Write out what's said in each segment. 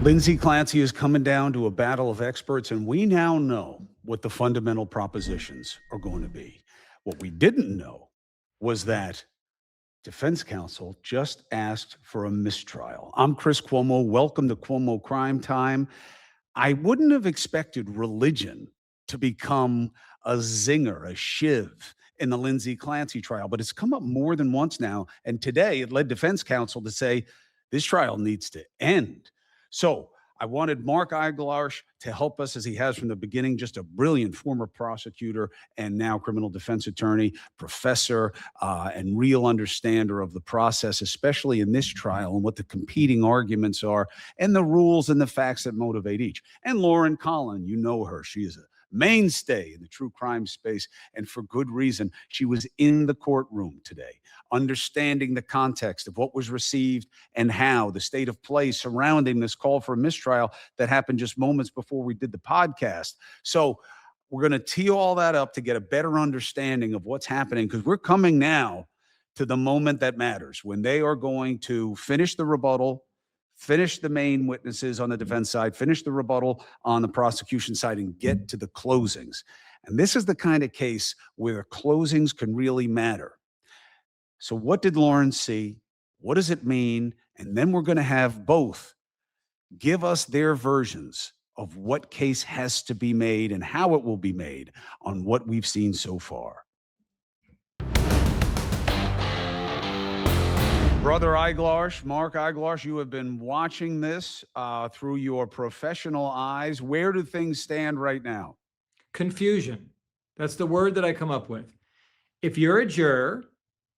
Lindsay Clancy is coming down to a battle of experts, and we now know what the fundamental propositions are going to be. What we didn't know was that defense counsel just asked for a mistrial. I'm Chris Cuomo. Welcome to Cuomo Crime Time. I wouldn't have expected religion to become a zinger, a shiv in the Lindsay Clancy trial, but it's come up more than once now. And today it led defense counsel to say this trial needs to end. So I wanted Mark Eiglarsh to help us, as he has from the beginning, just a brilliant former prosecutor and now criminal defense attorney, professor, and real understander of the process, especially in this trial and what the competing arguments are and the rules and the facts that motivate each. And Lauren Conlin, you know her. She is a mainstay in the true crime space, and for good reason. She was in the courtroom today, understanding the context of what was received and how the state of play surrounding this call for a mistrial that happened just moments before we did the podcast. So we're going to tee all that up to get a better understanding of what's happening, because we're coming now to the moment that matters, when they are going to finish the rebuttal, finish the main witnesses on the defense side, finish the rebuttal on the prosecution side, and get to the closings. And this is the kind of case where closings can really matter. So what did Lauren see? What does it mean? And then we're going to have both give us their versions of what case has to be made and how it will be made on what we've seen so far. Brother Eiglarsh, Mark Eiglarsh, you have been watching this through your professional eyes. Where do things stand right now? Confusion. That's the word that I come up with. If you're a juror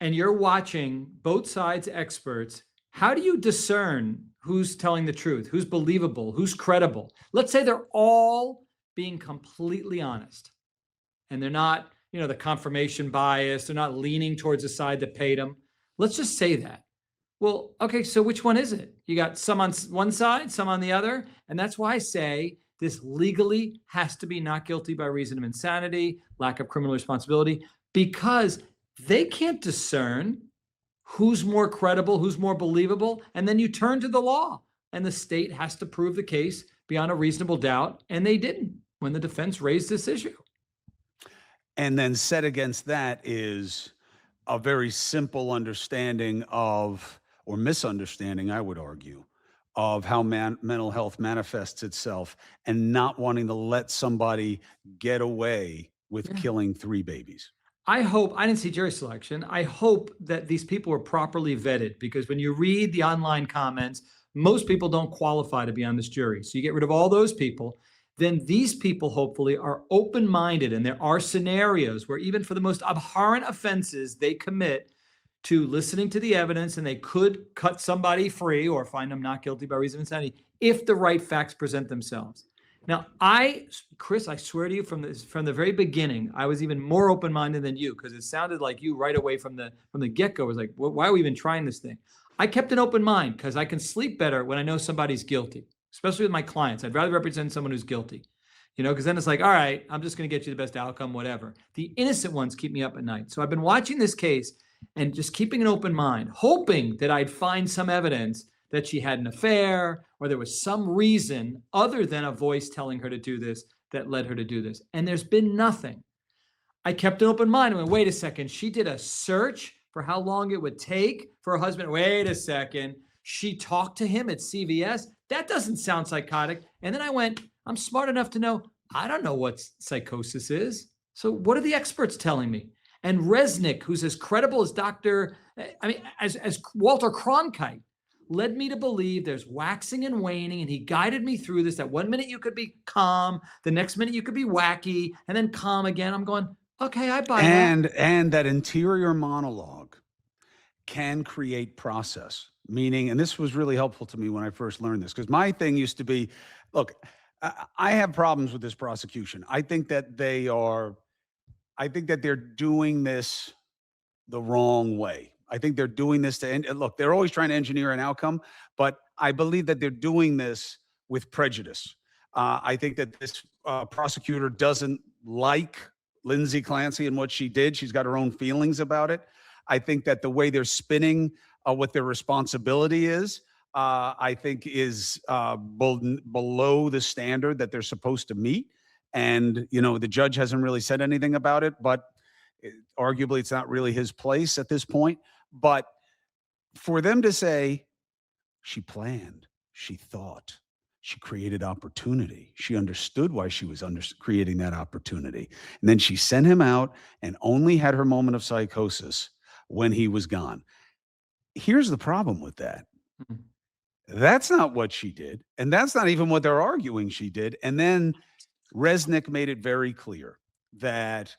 and you're watching both sides' experts, how do you discern who's telling the truth, who's believable, who's credible? Let's say they're all being completely honest and they're not, the confirmation bias, they're not leaning towards the side that paid them. Let's just say that. Well, okay, so which one is it? You got some on one side, some on the other. And that's why I say this legally has to be not guilty by reason of insanity, lack of criminal responsibility, because they can't discern who's more credible, who's more believable. And then you turn to the law, and the state has to prove the case beyond a reasonable doubt. And they didn't when the defense raised this issue. And then set against that is a very simple understanding of, or misunderstanding, I would argue, of how mental health manifests itself, and not wanting to let somebody get away with killing 3 babies. I didn't see jury selection. I hope that these people were properly vetted, because when you read the online comments, most people don't qualify to be on this jury. So you get rid of all those people. Then these people hopefully are open-minded, and there are scenarios where even for the most abhorrent offenses they commit, to listening to the evidence, and they could cut somebody free or find them not guilty by reason of insanity if the right facts present themselves. Now, Chris, I swear to you, from the very beginning, I was even more open-minded than you, because it sounded like you right away from the get-go was like, why are we even trying this thing? I kept an open mind because I can sleep better when I know somebody's guilty, especially with my clients. I'd rather represent someone who's guilty, because then it's like, all right, I'm just going to get you the best outcome, whatever. The innocent ones keep me up at night. So I've been watching this case and just keeping an open mind, hoping that I'd find some evidence that she had an affair, or there was some reason other than a voice telling her to do this that led her to do this. And there's been nothing. I kept an open mind. I went, wait a second. She did a search for how long it would take for her husband. Wait a second. She talked to him at CVS. That doesn't sound psychotic. And then I went, I'm smart enough to know, I don't know what psychosis is. So what are the experts telling me? And Resnick, who's as credible as as Walter Cronkite, led me to believe there's waxing and waning, and he guided me through this. That 1 minute you could be calm, the next minute you could be wacky, and then calm again. I'm going, okay, I buy that. And that interior monologue can create process, meaning, and this was really helpful to me when I first learned this, because my thing used to be, look, I have problems with this prosecution. I think that they're doing this the wrong way. I think they're doing this look, they're always trying to engineer an outcome, but I believe that they're doing this with prejudice. I think that this prosecutor doesn't like Lindsay Clancy and what she did. She's got her own feelings about it. I think that the way they're spinning what their responsibility is, I think is below the standard that they're supposed to meet. And, the judge hasn't really said anything about it, but arguably it's not really his place at this point. But for them to say, she planned, she thought, she created opportunity. She understood why she was creating that opportunity. And then she sent him out and only had her moment of psychosis when he was gone. Here's the problem with that. Mhm. That's not what she did. And that's not even what they're arguing she did. And then Resnick made it very clear that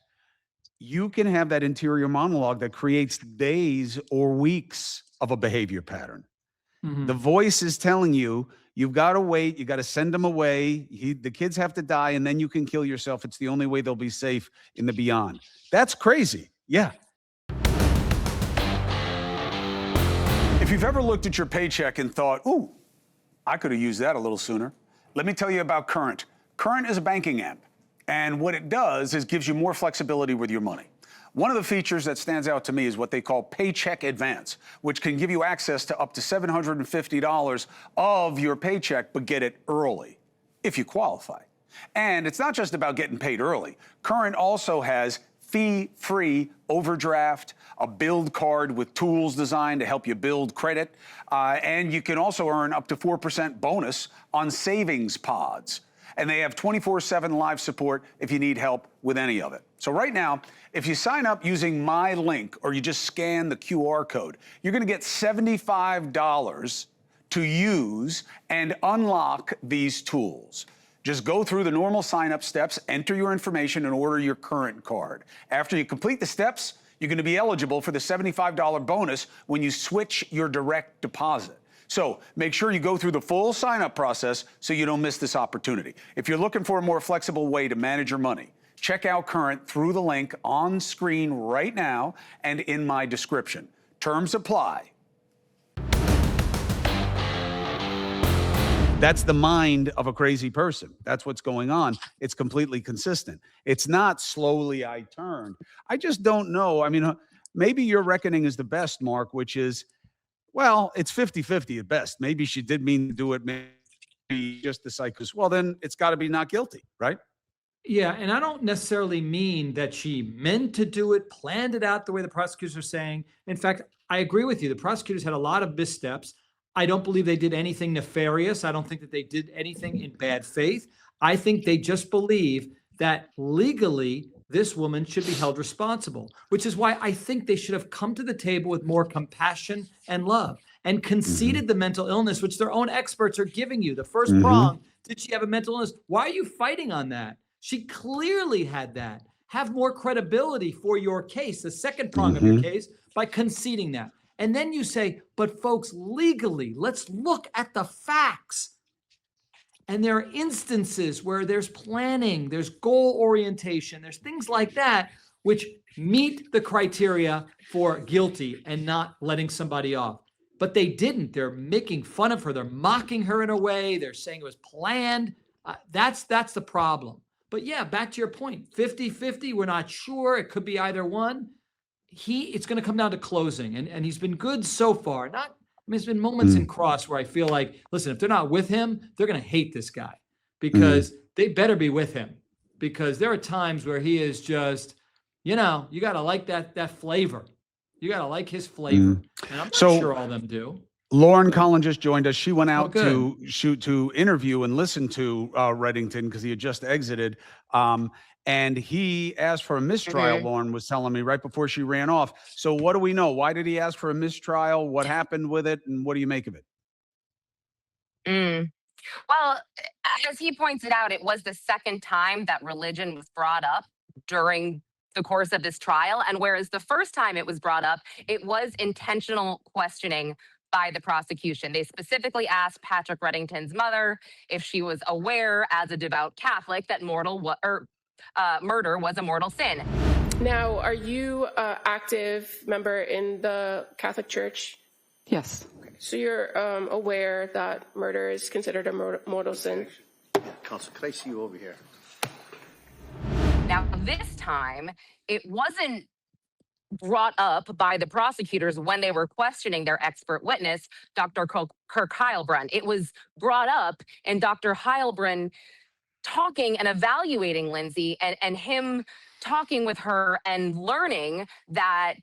you can have that interior monologue that creates days or weeks of a behavior pattern. Mhm. The voice is telling you, you've got to wait. You got to send them away. The kids have to die, and then you can kill yourself. It's the only way they'll be safe in the beyond. That's crazy. Yeah. If you've ever looked at your paycheck and thought, ooh, I could have used that a little sooner, let me tell you about Current. Current is a banking app, and what it does is gives you more flexibility with your money. One of the features that stands out to me is what they call Paycheck Advance, which can give you access to up to $750 of your paycheck, but get it early, if you qualify. And it's not just about getting paid early. Current also has fee-free overdraft, a build card with tools designed to help you build credit, and you can also earn up to 4% bonus on savings pods. And they have 24/7 live support if you need help with any of it. So right now, if you sign up using my link or you just scan the QR code, you're going to get $75 to use and unlock these tools. Just go through the normal sign-up steps, enter your information, and order your Current card. After you complete the steps, you're going to be eligible for the $75 bonus when you switch your direct deposit. So make sure you go through the full sign-up process so you don't miss this opportunity. If you're looking for a more flexible way to manage your money, check out Current through the link on screen right now and in my description. Terms apply. That's the mind of a crazy person. That's what's going on. It's completely consistent. It's not slowly I turned. I just don't know. I mean, maybe your reckoning is the best, Mark, which is, well, it's 50-50 at best. Maybe she did mean to do it. Maybe just the psychosis. Well, then it's got to be not guilty, right? Yeah, and I don't necessarily mean that she meant to do it, planned it out the way the prosecutors are saying. In fact, I agree with you. The prosecutors had a lot of missteps. I don't believe they did anything nefarious. I don't think that they did anything in bad faith. I think they just believe that legally this woman should be held responsible, which is why I think they should have come to the table with more compassion and love and conceded the mental illness, which their own experts are giving you. The first prong, did she have a mental illness? Why are you fighting on that? She clearly had that. Have more credibility for your case, the second prong of your case, by conceding that. And then you say, but folks, legally, let's look at the facts. And there are instances where there's planning, there's goal orientation, there's things like that, which meet the criteria for guilty and not letting somebody off. But they didn't. They're making fun of her. They're mocking her in a way. They're saying it was planned. That's the problem. But yeah, back to your point, 50-50, we're not sure. It could be either one. It's going to come down to closing. And he's been good so far. There's been moments in Cross where I feel like, listen, if they're not with him, they're going to hate this guy because they better be with him, because there are times where he is just, you got to like that flavor. You got to like his flavor. And I'm not sure all of them do. Lauren Conlin just joined us. She went out to interview and listen to Reddington because he had just exited. And he asked for a mistrial, Lauren was telling me right before she ran off. So what do we know? Why did he ask for a mistrial? What happened with it? And what do you make of it? Well, as he points it out, it was the second time that religion was brought up during the course of this trial. And whereas the first time it was brought up, it was intentional questioning by the prosecution. They specifically asked Patrick Reddington's mother if she was aware, as a devout Catholic, that murder was a mortal sin. Now, are you an active member in the Catholic Church? Yes. Okay. So you're aware that murder is considered a mortal sin? Counsel, could I see you over here? Now, this time, it wasn't brought up by the prosecutors when they were questioning their expert witness, Dr. Kirk Heilbrun. It was brought up, and Dr. Heilbrun talking and evaluating Lindsay, and him talking with her and learning that,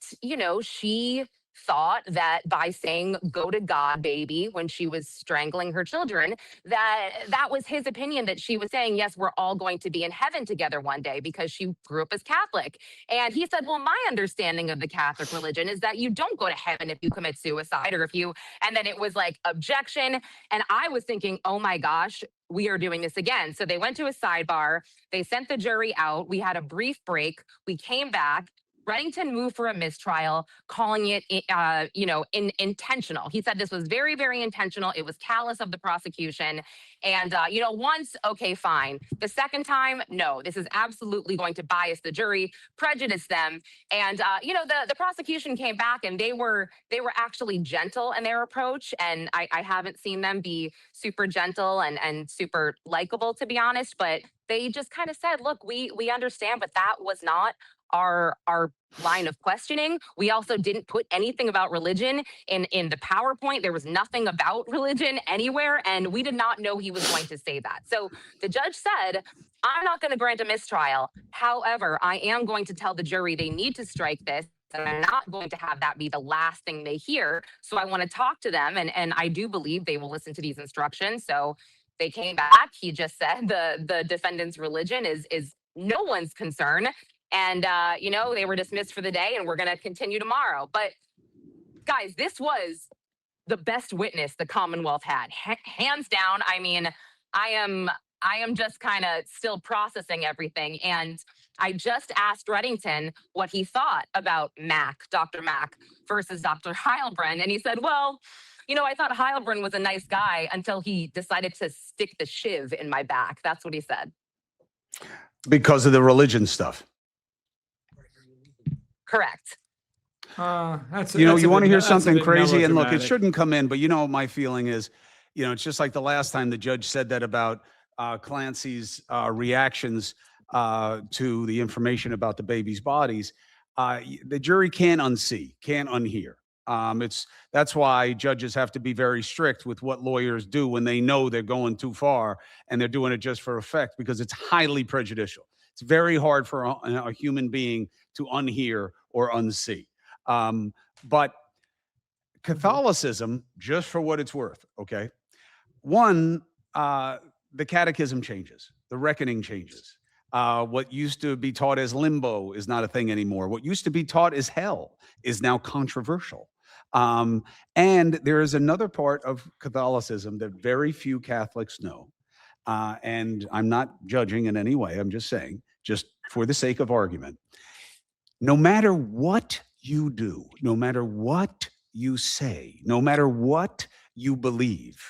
she thought that by saying "go to God, baby" when she was strangling her children, that was his opinion, that she was saying, yes, we're all going to be in heaven together one day, because she grew up as Catholic. And he said, well, my understanding of the Catholic religion is that you don't go to heaven if you commit suicide, or if you, and then it was like objection. And I was thinking, oh my gosh, we are doing this again. So they went to a sidebar. They sent the jury out. We had a brief break. We came back. Reddington moved for a mistrial, calling it, intentional. He said this was very, very intentional. It was callous of the prosecution. And, once, okay, fine. The second time, no, this is absolutely going to bias the jury, prejudice them. And, the prosecution came back, and they were actually gentle in their approach. And I haven't seen them be super gentle and super likable, to be honest. But they just kind of said, look, we understand, but that was not our line of questioning. We also didn't put anything about religion in the PowerPoint. There was nothing about religion anywhere, and we did not know he was going to say that. So the judge said, I'm not going to grant a mistrial. However, I am going to tell the jury they need to strike this, and I'm not going to have that be the last thing they hear. So I want to talk to them, and I do believe they will listen to these instructions. So they came back. He just said the defendant's religion is no one's concern. And, they were dismissed for the day, and we're going to continue tomorrow. But guys, this was the best witness the Commonwealth had, hands down. I mean, I am just kind of still processing everything. And I just asked Reddington what he thought about Dr. Mack versus Dr. Heilbrun. And he said, well, I thought Heilbrun was a nice guy until he decided to stick the shiv in my back. That's what he said. Because of the religion stuff. That's Correct. You want to hear something crazy, and look, it melodramatic. shouldn't come in, but my feeling is, it's just like the last time the judge said that about Clancy's reactions to the information about the baby's bodies. The jury can't unsee, can't unhear. That's why judges have to be very strict with what lawyers do when they know they're going too far and they're doing it just for effect, because it's highly prejudicial. It's very hard for a human being to unhear or unsee. But Catholicism, just for what it's worth, okay? One, the catechism changes, the reckoning changes. What used to be taught as limbo is not a thing anymore. What used to be taught as hell is now controversial. And there is another part of Catholicism that very few Catholics know. And I'm not judging in any way. I'm just saying, just for the sake of argument, no matter what you do, no matter what you say, no matter what you believe,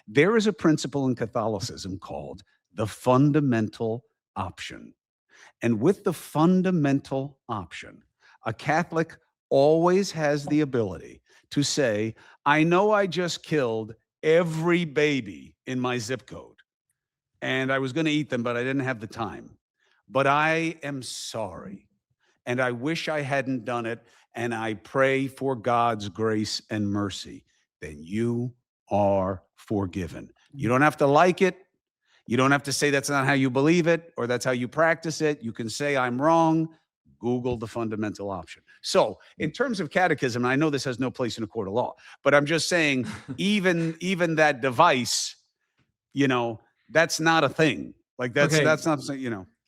there is a principle in Catholicism called the fundamental option. And with the fundamental option, a Catholic always has the ability to say, I know I just killed every baby in my zip code, and I was going to eat them, but I didn't have the time. But I am sorry, and I wish I hadn't done it, and I pray for God's grace and mercy. Then you are forgiven. You don't have to like it. You don't have to say that's not how you believe it or that's how you practice it. You can say I'm wrong. Google the fundamental option. So in terms of catechism, I know this has no place in a court of law, but I'm just saying even that device, that's not a thing. Like that's not,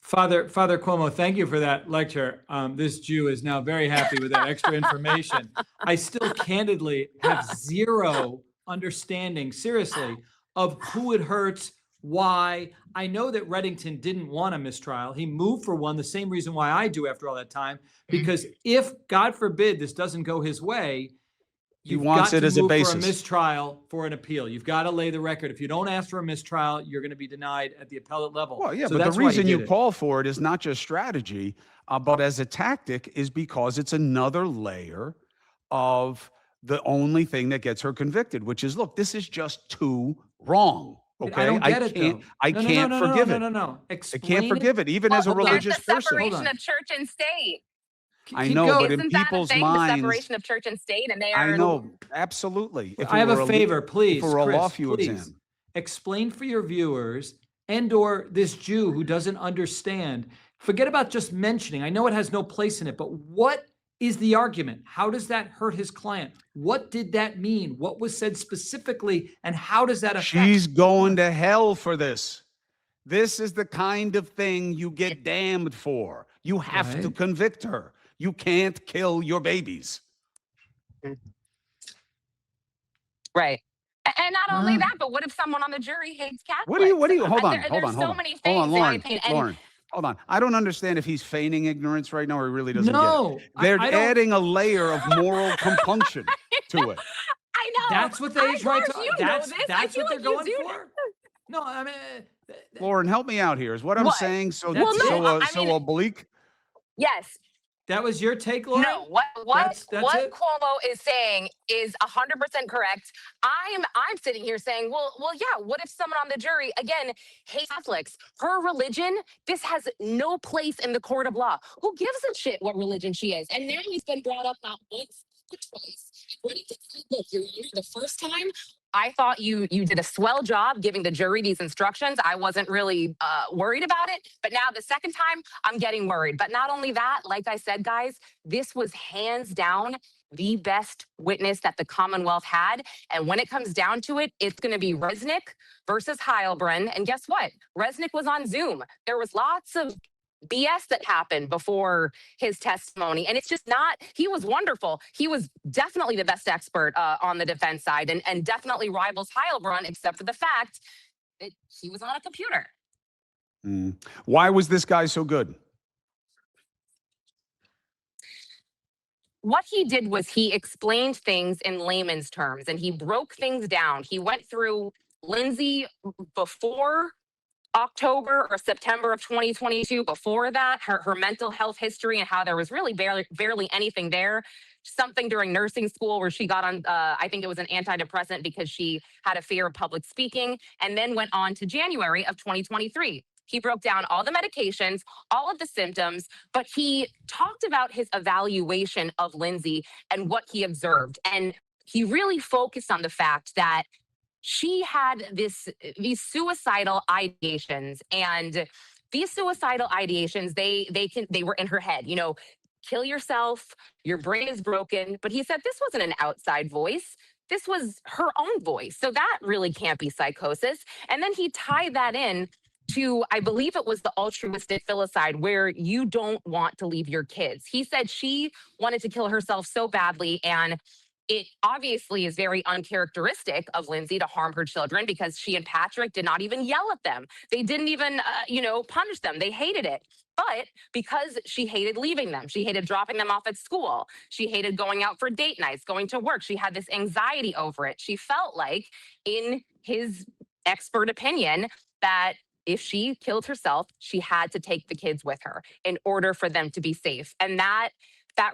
Father Cuomo, thank you for that lecture. This Jew is now very happy with that extra information. I still candidly have zero understanding, seriously, of who it hurts, why. I know that Reddington didn't want a mistrial. He moved for one, the same reason why I do after all that time, because if, God forbid, this doesn't go his way, he wants it as a basis for a mistrial for an appeal. You've got to lay the record. If you don't ask for a mistrial, you're going to be denied at the appellate level. Well, yeah, so but the reason you call for it is not just strategy, but as a tactic, is because it's another layer of the only thing that gets her convicted, which is, look, this is just too wrong. Okay, I don't get it, though. I can't forgive it. No. I can't forgive it, even as a religious There's the person. separation of church and state. I Keep know, going. but in Isn't that a people's thing? The minds, separation of church and state, and they I are. know, absolutely. If it I have were a le- favor, If it please, were a law Chris, review please exam. explain for your viewers and or this Jew who doesn't understand. Forget about just mentioning. I know it has no place in it, but what is the argument? How does that hurt his client? What did that mean? What was said specifically, and how does that affect? She's going to hell for this. This is the kind of thing you get damned for. You have to Right. convict her. You can't kill your babies. Right. And not only Uh, that, but what if someone on the jury hates Catholics? Hold on, There's so many hold on, things, in my Lauren, opinion. And Lauren, hold on. I don't understand if he's feigning ignorance right now or he really doesn't get it. No, They're I don't. adding a layer of moral compunction to it. I know. That's what they try to. You That's know this. I that's feel what they're like you going do. for. No, I mean, Lauren, help me out here. Is what I'm What? saying so Well, no, I mean- oblique? Yes. that was your take, Lauren. No, what That's it? Cuomo is saying is 100% correct. I'm sitting here saying, well, yeah. What if someone on the jury again hates Catholics? Her religion, this has no place in the court of law. Who gives a shit what religion she is? And now he's been brought up not once, but twice. Reddington said, look, Your Honor, the first time I thought you did a swell job giving the jury these instructions. I wasn't really worried about it. But now the second time, I'm getting worried. But not only that, like I said, guys, this was hands down the best witness that the Commonwealth had. And when it comes down to it, it's going to be Resnick versus Heilbrun. And guess what? Resnick was on Zoom. There was lots of BS that happened before his testimony. And it's just not, he was wonderful. He was definitely the best expert on the defense side and definitely rivals Heilbrun, except for the fact that he was on a computer. Why was this guy so good? What he did was he explained things in layman's terms and he broke things down. He went through Lindsay before October or September of 2022, before that, her mental health history and how there was really barely anything there. Something during nursing school where she got on, I think it was an antidepressant because she had a fear of public speaking, and then went on to January of 2023. He broke down all the medications, all of the symptoms, but he talked about his evaluation of Lindsay and what he observed. And he really focused on the fact that she had these suicidal ideations, and these suicidal ideations they were in her head, kill yourself, your brain is broken. But he said this wasn't an outside voice, this was her own voice, so that really can't be psychosis. And then he tied that in to, I believe it was the altruistic filicide, where you don't want to leave your kids. He said she wanted to kill herself so badly, and it obviously is very uncharacteristic of Lindsay to harm her children, because she and Patrick did not even yell at them. They didn't even, punish them. They hated it. But because she hated leaving them, she hated dropping them off at school, she hated going out for date nights, going to work, she had this anxiety over it. She felt like, in his expert opinion, that if she killed herself, she had to take the kids with her in order for them to be safe. And that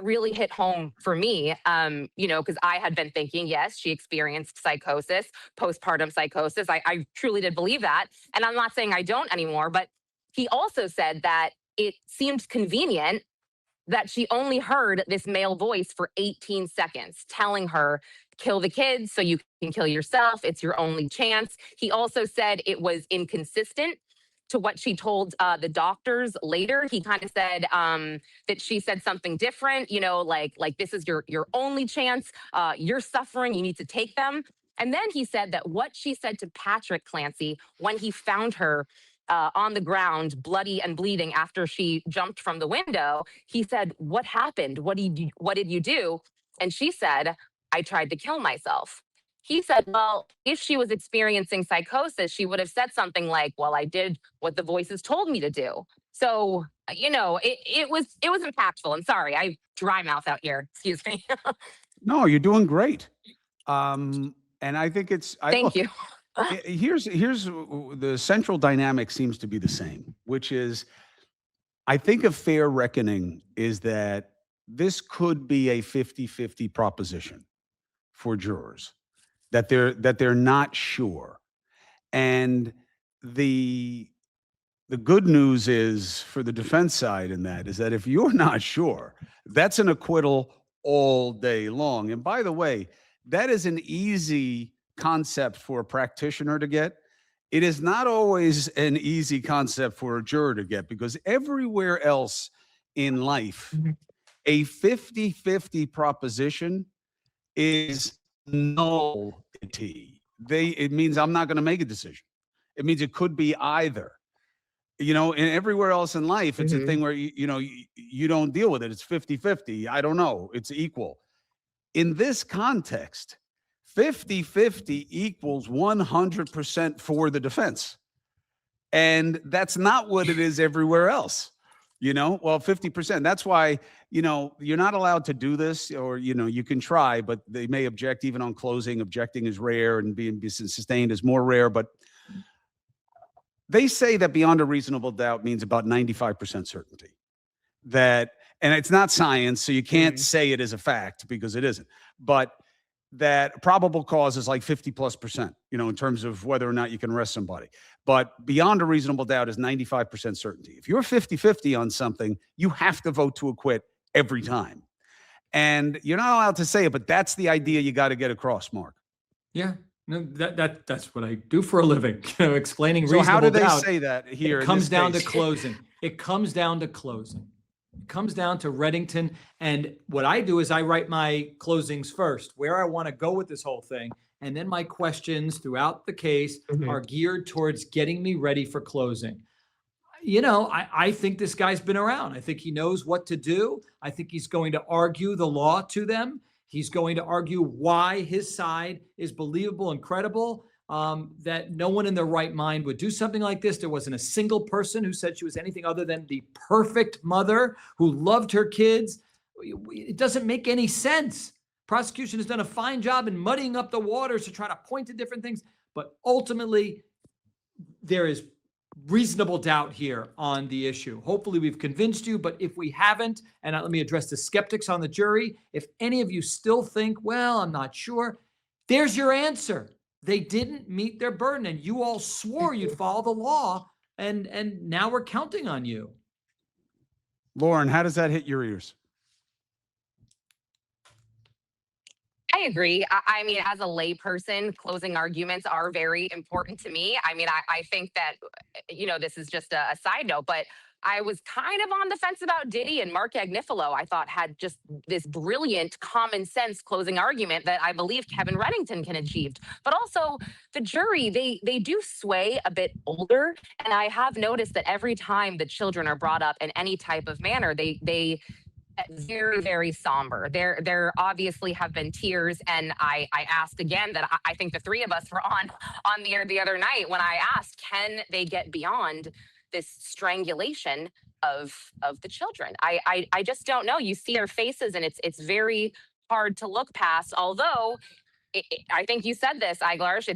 really hit home for me, because I had been thinking, yes, she experienced psychosis, postpartum psychosis. I truly did believe that. And I'm not saying I don't anymore, but he also said that it seemed convenient that she only heard this male voice for 18 seconds telling her, kill the kids so you can kill yourself. It's your only chance. He also said it was inconsistent to what she told the doctors later. He kind of said that she said something different, like this is your only chance. You're suffering, you need to take them. And then he said that what she said to Patrick Clancy when he found her on the ground, bloody and bleeding after she jumped from the window, he said, what happened? What did you do? And she said, I tried to kill myself. He said, well, if she was experiencing psychosis, she would have said something like, well, I did what the voices told me to do. So, it was impactful. I'm sorry, I dry mouth out here. Excuse me. No, you're doing great. And I think Thank you. Here's the central dynamic seems to be the same, which is, I think a fair reckoning is that this could be a 50-50 proposition for jurors, that they're not sure. And the The good news is for the defense side in that is that if you're not sure, that's an acquittal all day long. And by the way, that is an easy concept for a practitioner to get. It is not always an easy concept for a juror to get because everywhere else in life, a 50-50 proposition is nullity. It means I'm not going to make a decision. It means it could be either. And everywhere else in life, it's a thing where, you don't deal with it. It's 50-50. I don't know. It's equal. In this context, 50-50 equals 100% for the defense. And that's not what it is everywhere else. Well, 50%. That's why, you're not allowed to do this, or, you can try, but they may object even on closing. Objecting is rare and being sustained is more rare. But they say that beyond a reasonable doubt means about 95% certainty. And it's not science, so you can't say it as a fact because it isn't. But that probable cause is like 50+%, in terms of whether or not you can arrest somebody. But beyond a reasonable doubt is 95% certainty. If you're 50-50 on something, you have to vote to acquit every time. And you're not allowed to say it, but that's the idea you got to get across, Mark. Yeah. No, that's what I do for a living, explaining So reasonable how do they doubt. say that here? It comes down to closing. It comes down to closing. It comes down to Reddington. And what I do is I write my closings first, where I want to go with this whole thing. And then my questions throughout the case are geared towards getting me ready for closing. I think this guy's been around. I think he knows what to do. I think he's going to argue the law to them. He's going to argue why his side is believable and credible, that no one in their right mind would do something like this. There wasn't a single person who said she was anything other than the perfect mother who loved her kids. It doesn't make any sense. Prosecution has done a fine job in muddying up the waters to try to point to different things. But ultimately, there is reasonable doubt here on the issue. Hopefully we've convinced you, but if we haven't, and let me address the skeptics on the jury, if any of you still think, well, I'm not sure, there's your answer. They didn't meet their burden, and you all swore you'd follow the law, and now we're counting on you. Lauren, how does that hit your ears? I agree. I mean, as a layperson, closing arguments are very important to me. I mean, I think that, this is just a side note, but I was kind of on the fence about Diddy, and Mark Eiglarsh, I thought, had just this brilliant common sense closing argument that I believe Kevin Reddington can achieve. But also the jury, they do sway a bit older. And I have noticed that every time the children are brought up in any type of manner, they very, very somber. There obviously have been tears, and I asked again that I think the three of us were on the air the other night when I asked, can they get beyond this strangulation of the children? I just don't know. You see their faces, and it's very hard to look past. Although I think you said this, Eiglarsh,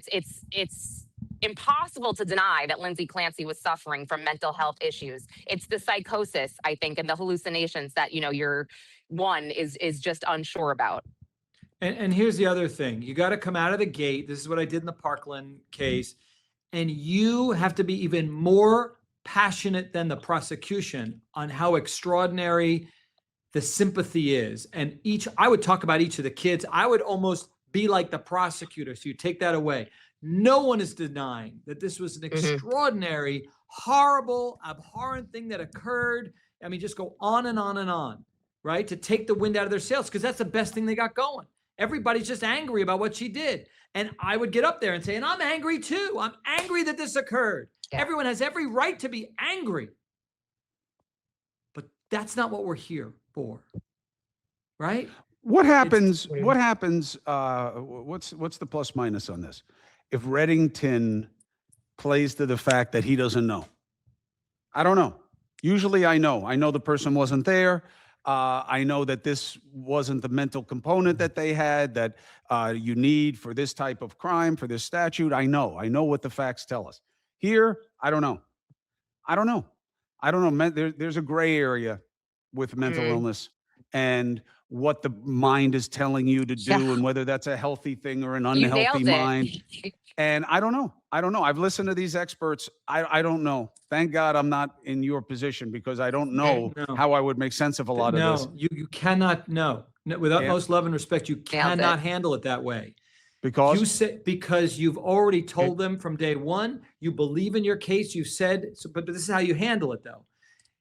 it's impossible to deny that Lindsay Clancy was suffering from mental health issues. It's the psychosis, I think, and the hallucinations that, your one is just unsure about. And here's the other thing. You got to come out of the gate. This is what I did in the Parkland case. And you have to be even more passionate than the prosecution on how extraordinary the sympathy is. And I would talk about each of the kids. I would almost be like the prosecutor. So you take that away. No one is denying that this was an extraordinary, horrible, abhorrent thing that occurred. I mean, just go on and on and on, right? To take the wind out of their sails, because that's the best thing they got going. Everybody's just angry about what she did. And I would get up there and say, and I'm angry too. I'm angry that this occurred. Yeah. Everyone has every right to be angry. But that's not what we're here for, right? What happens? What's the plus minus on this? If Reddington plays to the fact that he doesn't know, I don't know. Usually I know. I know the person wasn't there. I know that this wasn't the mental component that they had that you need for this type of crime, for this statute. I know what the facts tell us. Here, I don't know. There's a gray area with mental illness. And what the mind is telling you to do Yeah. and whether that's a healthy thing or an You unhealthy nailed it. mind. And I don't know. I've listened to these experts. I don't know. Thank God I'm not in your position because I don't know No. how I would make sense of a lot of this. No, you cannot, no. With Yeah. utmost love and respect, you Nailed cannot it. handle it that way. You Because said, because you've already told them from day one, you believe in your case, you've said, so, but this is how you handle it though.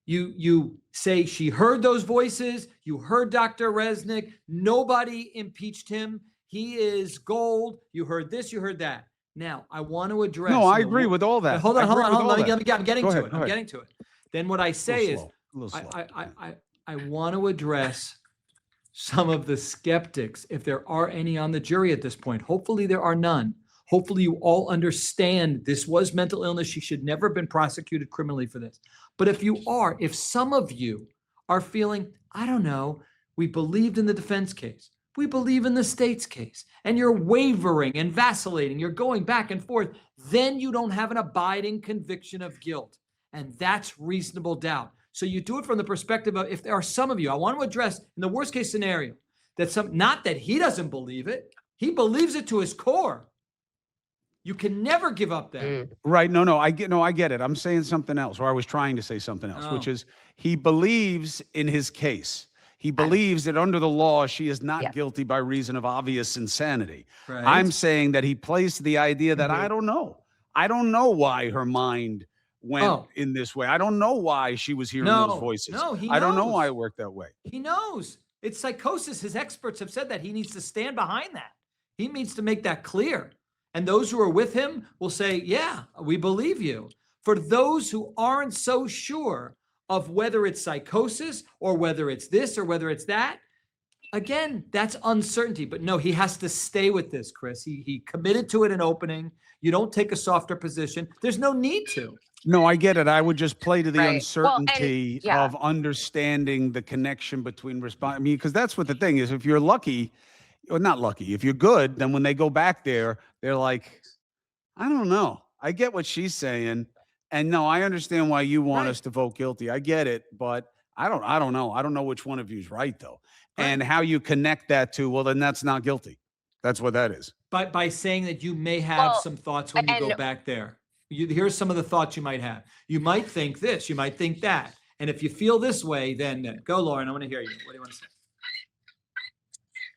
You say she heard those voices, you heard Dr. Resnick, nobody impeached him, he is gold, you heard this, you heard that. Now, I want to address. no, I in the agree wo- with all that. Hold I on, hold agree on, with hold all on. that. I'm getting Go to ahead, it. go I'm ahead. getting to it. Then what I say is, A little slow. I want to address some of the skeptics, if there are any on the jury at this point. Hopefully there are none. Hopefully you all understand this was mental illness. She should never have been prosecuted criminally for this. But if some of you are feeling, I don't know, we believed in the defense case, we believe in the state's case, and you're wavering and vacillating, you're going back and forth, then you don't have an abiding conviction of guilt. And that's reasonable doubt. So you do it from the perspective of, if there are some of you, I want to address in the worst case scenario, not that he doesn't believe it, he believes it to his core. You can never give up that. Right. No, I get it. I'm saying something else, or I was trying to say something else, which Oh. is he believes in his case. He believes that under the law, she is not Yeah. guilty by reason of obvious insanity. Right. I'm saying that he placed the idea that I don't know. I don't know why her mind went in this way. I don't know why she was hearing those voices. No, he I don't know knows. why it worked that way. He knows. It's psychosis. His experts have said that. He needs to stand behind that. He needs to make that clear. And those who are with him will say, yeah, we believe you. For those who aren't so sure of whether it's psychosis or whether it's this or whether it's that, again, that's uncertainty. But no, he has to stay with this, Chris. He committed to it in opening. You don't take a softer position. There's no need to. No, I get it. I would just play to the Right. Well, and- uncertainty yeah. of understanding the connection between response. I mean, because that's what the thing is. If you're lucky, or not lucky, if you're good, then when they go back there, they're like, I don't know. I get what she's saying. And no, I understand why you want Right. us to vote guilty. I get it, but I don't know. I don't know which one of you is right though. Right. And how you connect that to, well, then that's not guilty. That's what that is. By saying that you may have Well, some thoughts when you go and- back there. Here's some of the thoughts you might have. You might think this, you might think that. And if you feel this way, then go, Lauren. I want to hear you. What do you want to say?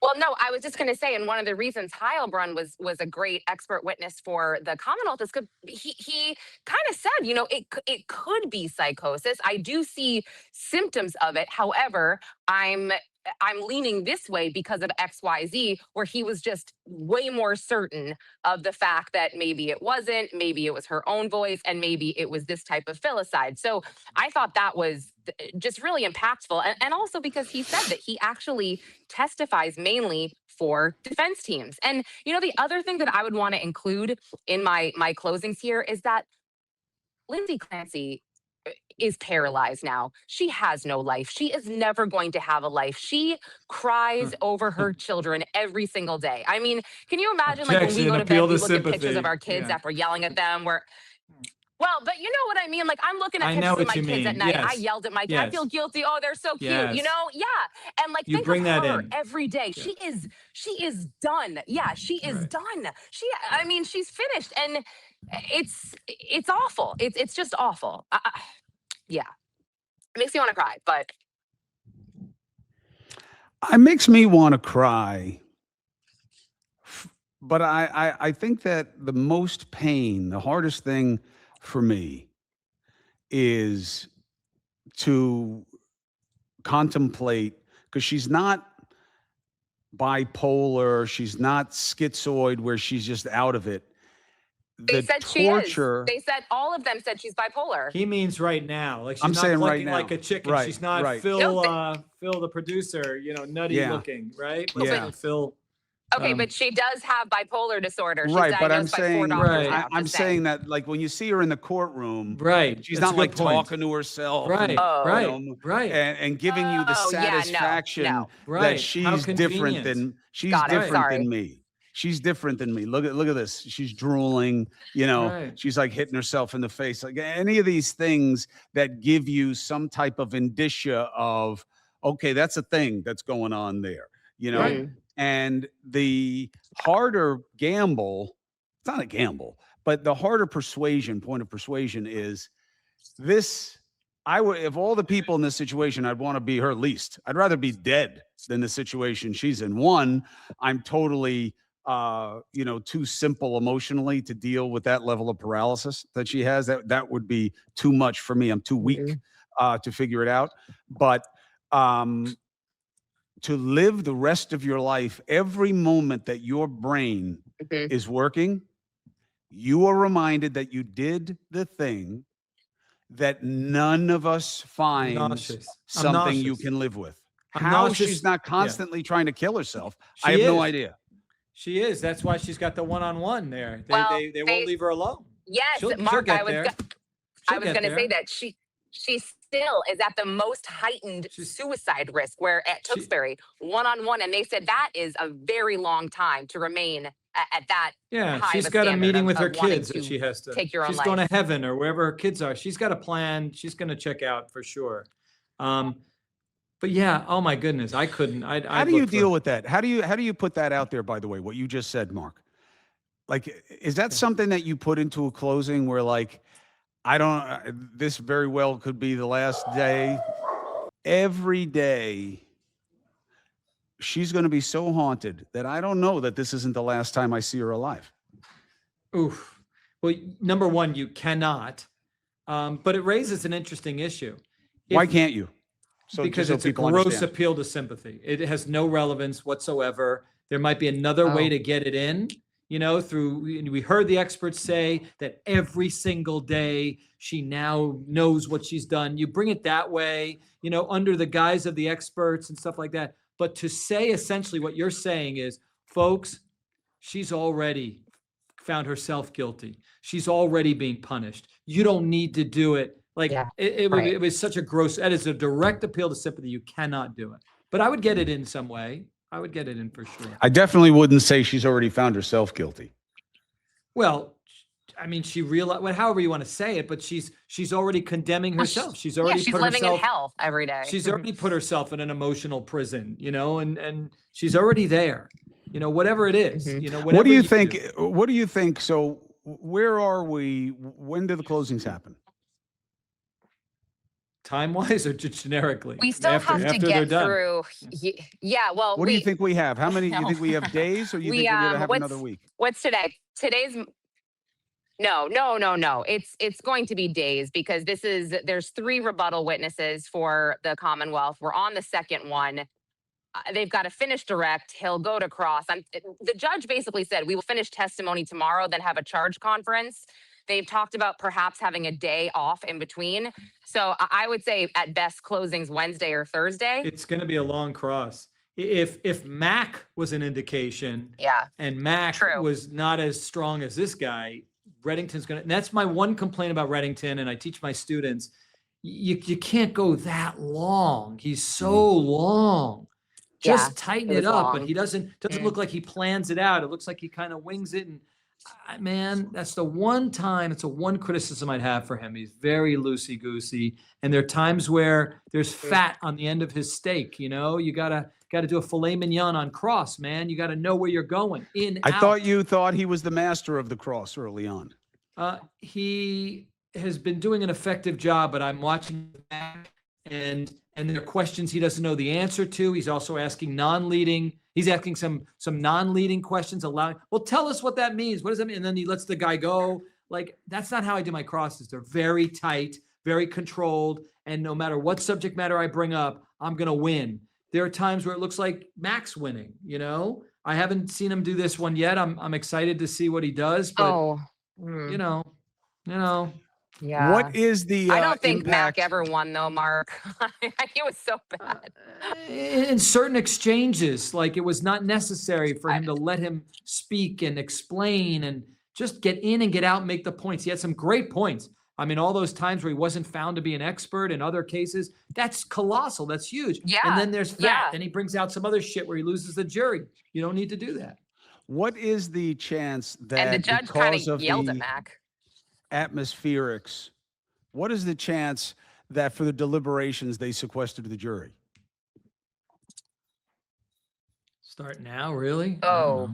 Well, no, I was just going to say, and one of the reasons Heilbrun was a great expert witness for the Commonwealth is because he kind of said, it could be psychosis. I do see symptoms of it. However, I'm leaning this way because of XYZ, where he was just way more certain of the fact that maybe it wasn't, maybe it was her own voice, and maybe it was this type of filicide. So I thought that was just really impactful. And also because he said that he actually testifies mainly for defense teams. And, the other thing that I would want to include in my closings here is that Lindsay Clancy is paralyzed now. She has no life. She is never going to have a life. She cries over her children every single day. I mean, can you imagine like when we go to bed, we look at pictures of our kids after yelling at them well, but you know what I mean? Like I'm looking at I know pictures of what my you kids at mean. night. I Yes. yelled at my kids. Yes. I feel guilty. Oh, they're so cute. Yes. Yeah. And like You think bring of that her in. every day. Yeah. She is done. Yeah, she is Right. done. She's finished. And it's awful. It's just awful. Yeah. It makes me want to cry, but It makes me want to cry. But I think that the most pain, the hardest thing for me is to contemplate, because she's not bipolar, she's not schizoid where she's just out of it. they The said torture, she is. They said all of them said she's bipolar. He means right now. Like she's I'm not saying right looking now. like a chicken. Right, She's not right. Phil, No, Phil the producer, nutty Yeah. looking, right? Yeah. Like Phil. Okay, but she does have bipolar disorder. She's right? But I'm diagnosed by 4 saying, doctors Right. now. I'm just saying that like when you see her in the courtroom, Right. she's That's not a good like point. talking to herself, Right. Oh. Right. know, Right. and giving you the Oh, yeah, no, satisfaction no. Right. that How she's different convenient. than Got it. different Sorry. than me. She's different than me. Look at this. She's drooling, Right. she's like hitting herself in the face. Like any of these things that give you some type of indicia of, okay, that's a thing that's going on there, you know? Right. And the harder gamble, it's not a gamble, but the harder point of persuasion is this. I would, if all the people in this situation, I'd want to be her least. I'd rather be dead than the situation she's in. One, I'm totally, too simple emotionally to deal with that level of paralysis that she has. That would be too much for me. I'm too weak to figure it out. But to live the rest of your life, every moment that your brain is working, you are reminded that you did the thing that none of us finds nauseous. I'm something you nauseous. can live with. I'm How nauseous. she's not Yeah. constantly trying to kill herself, She I have no is. idea. She is. That's why she's got the one-on-one there. Well, They won't leave her alone. Yes, She'll Mark, get I was there. I She'll was get going to say there. that she still is at the most heightened suicide risk, where at Tewksbury, one-on-one, and they said that is a very long time to remain at that Yeah, high she's of got a standard meeting with her of wanting kids that to she has to. take your own She's going to life. heaven or wherever her kids are. She's got a plan. She's going to check out for sure. But yeah, oh my goodness, I couldn't. How do you deal with that? How do you put that out there? By the way, what you just said, Mark. Like, is that something that you put into a closing where, like, I don't. This very well could be the last day. Every day, she's going to be so haunted that I don't know that this isn't the last time I see her alive. Oof. Well, number one, you cannot. But it raises an interesting issue. Why can't you? Because so it's a people gross understand. appeal to sympathy. It has no relevance whatsoever. There might be another way to get it in, we heard the experts say that every single day she now knows what she's done. You bring it that way, under the guise of the experts and stuff like that. But to say essentially what you're saying is, folks, she's already found herself guilty. She's already being punished. You don't need to do it. Like, it was such a gross, that is a direct appeal to sympathy. You cannot do it. But I would get it in some way. I would get it in for sure. I definitely wouldn't say she's already found herself guilty. Well, I mean, she realized, however you want to say it, but she's already condemning herself. She's already she's put living herself in hell every day. She's already put herself in an emotional prison, and she's already there. Whatever it is, What do you think? What do you think? So where are we? When do the closings happen? Time-wise or just generically? We still have to get through. Yeah, well, what do you think we have? How many? You think we have days, or you think we're going to have another week? What's today? Today's no. It's going to be days, because there's 3 rebuttal witnesses for the Commonwealth. We're on the second one. They've got to finish direct. He'll go to cross. The judge basically said, we will finish testimony tomorrow, then have a charge conference. They've talked about perhaps having a day off in between. So I would say at best closings Wednesday or Thursday. It's going to be a long cross. If Mac was an indication, and Mac was not as strong as this guy, Reddington's going to, and that's my one complaint about Reddington, and I teach my students, you can't go that long. He's so long. Just tighten it up, but he doesn't look like he plans it out. It looks like he kind of wings it. And man, that's the one time, it's a one criticism I'd have for him. He's very loosey-goosey. And there are times where there's fat on the end of his steak. You gotta do a filet mignon on cross, man. You gotta know where you're going. I thought you thought he was the master of the cross early on. He has been doing an effective job, but I'm watching back, and there are questions he doesn't know the answer to. He's also asking non-leading. He's asking some non-leading questions, well, tell us what that means. What does that mean? And then he lets the guy go. Like, that's not how I do my crosses. They're very tight, very controlled. And no matter what subject matter I bring up, I'm going to win. There are times where it looks like Mac's winning, I haven't seen him do this one yet. I'm excited to see what he does, but Yeah. What is the I don't think impact? Mac ever won though, Mark. He was so bad. In certain exchanges, like, it was not necessary for him to let him speak and explain and just get in and get out and make the points. He had some great points. I mean, all those times where he wasn't found to be an expert in other cases, that's colossal. That's huge. Yeah. And then there's fat. Then he brings out some other shit where he loses the jury. You don't need to do that. What is the chance that, and the judge kind of yelled at Mac. Atmospherics, what is the chance that for the deliberations they sequestered the jury? Start now, really? Oh,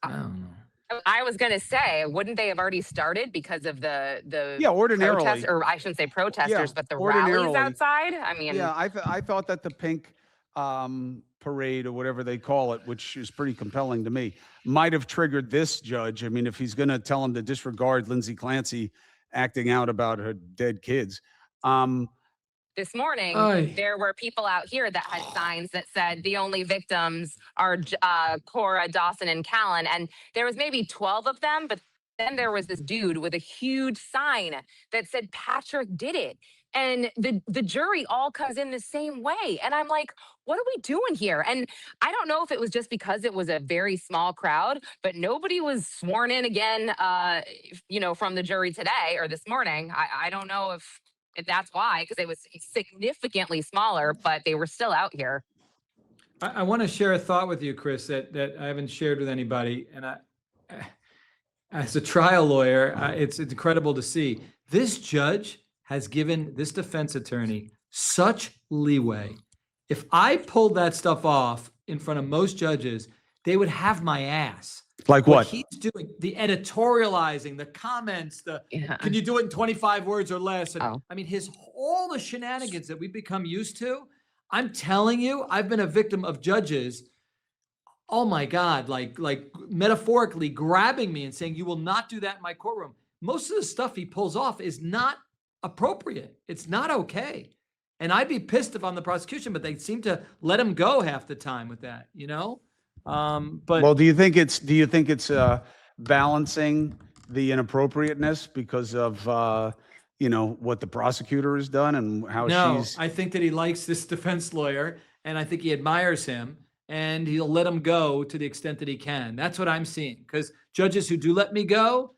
I don't know. I was gonna say, wouldn't they have already started because of the Yeah, protest, ordinarily. or I shouldn't say Yeah, protesters, but the rallies ordinarily. outside? I mean, Yeah, I thought that the pink parade or whatever they call it, which is pretty compelling to me, might have triggered this judge. I mean, if he's going to tell him to disregard Lindsay Clancy acting out about her dead kids. this morning, Aye. there were people out here that had signs that said the only victims are Cora, Dawson, and Callan. And there was maybe 12 of them, but then there was this dude with a huge sign that said Patrick did it. And the jury all comes in the same way. And I'm like, what are we doing here? And I don't know if it was just because it was a very small crowd, but nobody was sworn in again, from the jury today or this morning. I don't know if that's why, because it was significantly smaller, but they were still out here. I want to share a thought with you, Chris, that I haven't shared with anybody. And as a trial lawyer, it's incredible to see. This judge has given this defense attorney such leeway. If I pulled that stuff off in front of most judges, they would have my ass. Like what? He's doing, the editorializing, the comments, can you do it in 25 words or less? And, I mean, all the shenanigans that we've become used to. I'm telling you, I've been a victim of judges. Oh my God, like metaphorically grabbing me and saying, you will not do that in my courtroom. Most of the stuff he pulls off is not appropriate. It's not okay. And I'd be pissed if I'm the prosecution, but they seem to let him go half the time with that, But Well, do you think it's balancing the inappropriateness because of what the prosecutor has done and how she's? I think that he likes this defense lawyer, and I think he admires him, and he'll let him go to the extent that he can. That's what I'm seeing. Because judges who do let me go,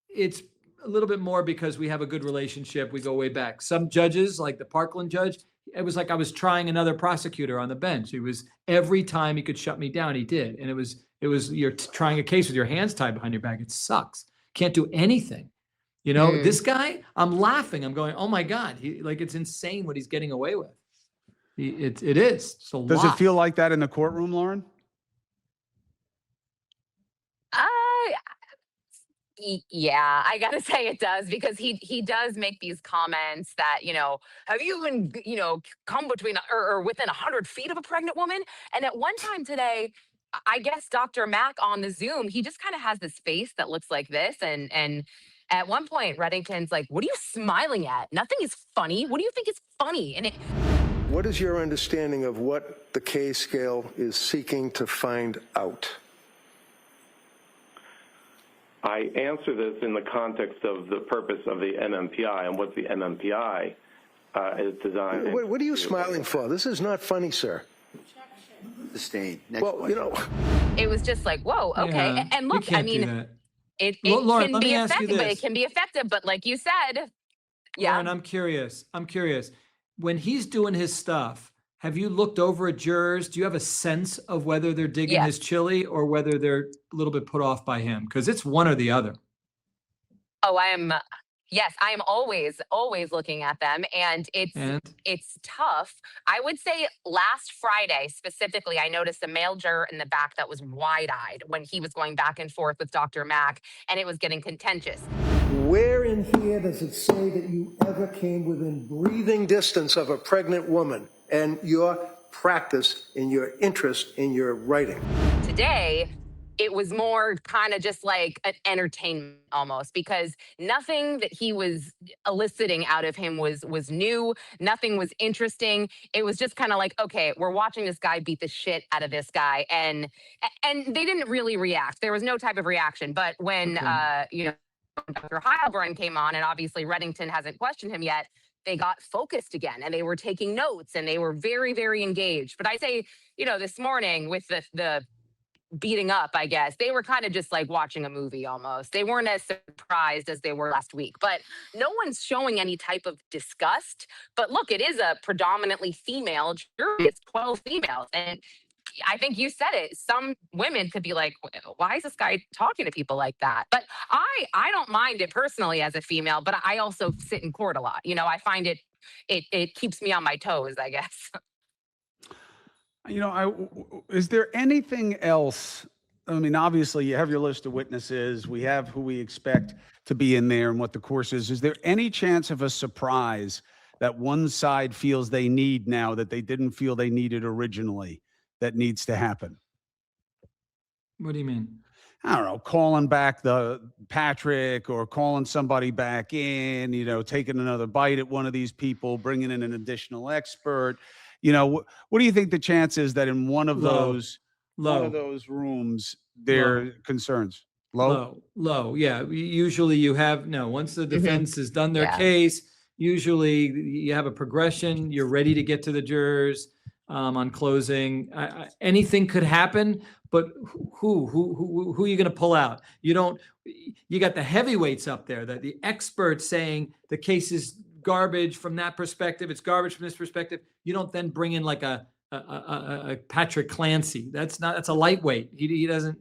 it's a little bit more because we have a good relationship. We go way back. Some judges, like the Parkland judge, it was like I was trying another prosecutor on the bench. It was every time he could shut me down, he did. And it was you're trying a case with your hands tied behind your back. It sucks. Can't do anything. This guy, I'm laughing. I'm going, oh my God. It's insane what he's getting away with. It is. It's a Does lot. it feel like that in the courtroom, Lauren? Yeah, I gotta say it does, because he does make these comments that, have you even, come between or within 100 feet of a pregnant woman? And at one time today, I guess Dr. Mack on the Zoom, he just kind of has this face that looks like this. And at one point, Reddington's like, what are you smiling at? Nothing is funny. What do you think is funny? And What is your understanding of what the K scale is seeking to find out? I answer this in the context of the purpose of the NMPI and what the NMPI is designed. What are you smiling for? This is not funny, sir. Sustained. Next Well, question. it was just like, whoa, okay. Yeah, And you look, can't do that. it Lauren, can let be me ask you effective, but it this. can be effective. But like you said, yeah. Lauren, I'm curious. When he's doing his stuff, have you looked over at jurors? Do you have a sense of whether they're digging Yes. his chili or whether they're a little bit put off by him? Because it's one or the other. Oh, yes, I am always looking at them, and it's tough. I would say last Friday specifically, I noticed a male juror in the back that was wide-eyed when he was going back and forth with Dr. Mack, and it was getting contentious. where in here does it say that you ever came within breathing distance of a pregnant woman and your practice and your interest in your writing? Today, it was more kind of just like an entertainment almost, because nothing that he was eliciting out of him was new. Nothing was interesting. It was just kind of like, okay, we're watching this guy beat the shit out of this guy. And they didn't really react. There was no type of reaction. But when, Dr. Heilbrun came on, and obviously Reddington hasn't questioned him yet, they got focused again, and they were taking notes, and they were very, very engaged. But I say, this morning with the beating up, I guess, they were kind of just like watching a movie almost. They weren't as surprised as they were last week, but no one's showing any type of disgust. But look, it is a predominantly female jury. It's 12 females. And I think you said it. Some women could be like, why is this guy talking to people like that? But I don't mind it personally as a female, but I also sit in court a lot. I find it keeps me on my toes, I guess. Is there anything else? I mean, obviously, you have your list of witnesses. We have who we expect to be in there and what the course is. Is there any chance of a surprise that one side feels they need now that they didn't feel they needed originally that needs to happen? What do you mean? I don't know, calling back the Patrick or calling somebody back in, taking another bite at one of these people, bringing in an additional expert. What do you think the chance is that in one of Low. those rooms, there are concerns? Low. Yeah. Usually you have, once the defense has done their Yeah. case, usually you have a progression. You're ready to get to the jurors on closing. Anything could happen, but who are you going to pull out? You got the heavyweights up there, the experts saying the case is garbage from that perspective. It's garbage from this perspective. You don't then bring in like a Patrick Clancy. That's a lightweight. He doesn't,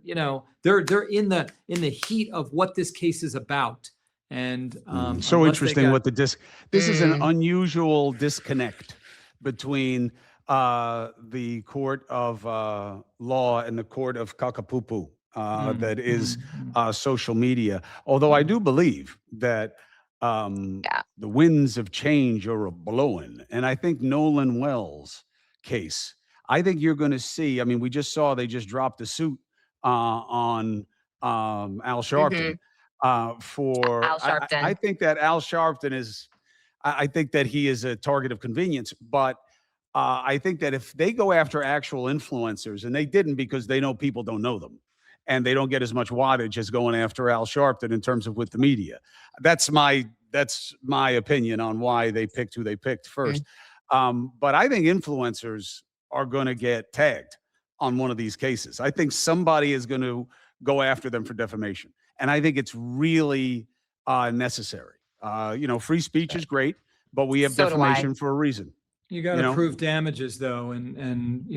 they're in the heat of what this case is about. And so interesting what this is an unusual disconnect between the court of law and the court of Kakapupu that is social media. Although I do believe that the winds of change are blowing. And I think Nolan Wells' case, I think you're going to see, I mean, we just saw they just dropped a suit on Al Sharpton for Al Sharpton. I think that Al Sharpton is, I think that he is a target of convenience, but I think that if they go after actual influencers, and they didn't because they know people don't know them, and they don't get as much wattage as going after Al Sharpton in terms of with the media. That's my opinion on why they picked who they picked first. But I think influencers are going to get tagged on one of these cases. I think somebody is going to go after them for defamation. And I think it's really necessary. Free speech is great, but we have defamation for a reason. You got to prove damages though. And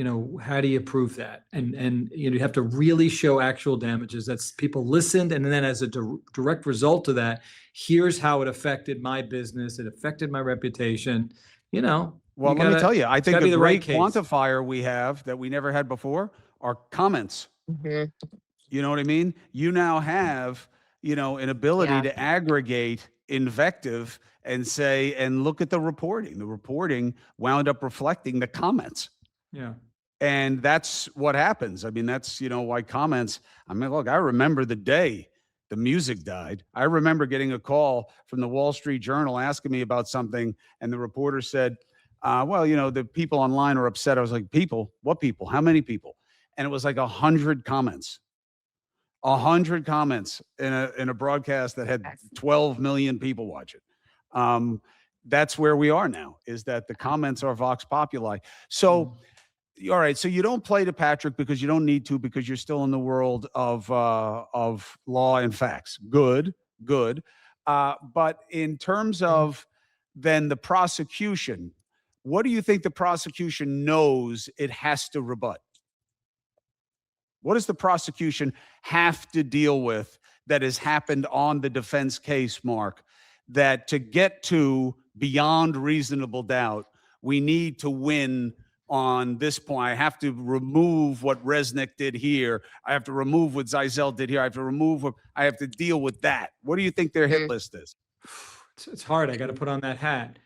how do you prove that? And you have to really show actual damages. That's people listened. And then as a direct result of that, here's how it affected my business. It affected my reputation, Well, let me tell you, I think a great quantifier we have that we never had before are comments. You know what I mean? You now have, an ability to aggregate invective and say, and look at the reporting. The reporting wound up reflecting the comments. Yeah. And that's what happens. I mean, that's, why comments, look, I remember the day the music died. I remember getting a call from the Wall Street Journal asking me about something. And the reporter said, the people online are upset. I was like, people? What people? How many people? And it was like 100 comments. 100 comments in a broadcast that had 12 million people watch it. That's where we are now, is that the comments are vox populi. So, all right. So you don't play to Patrick because you don't need to, because you're still in the world of law and facts. Good. But in terms of then the prosecution, what do you think the prosecution knows it has to rebut? What does the prosecution have to deal with that has happened on the defense case, Mark, that to get to beyond reasonable doubt, we need to win on this point? I have to remove what Resnick did here. I have to remove what Zeisel did here. I have to deal with that. What do you think their hit list is? It's hard. I got to put on that hat.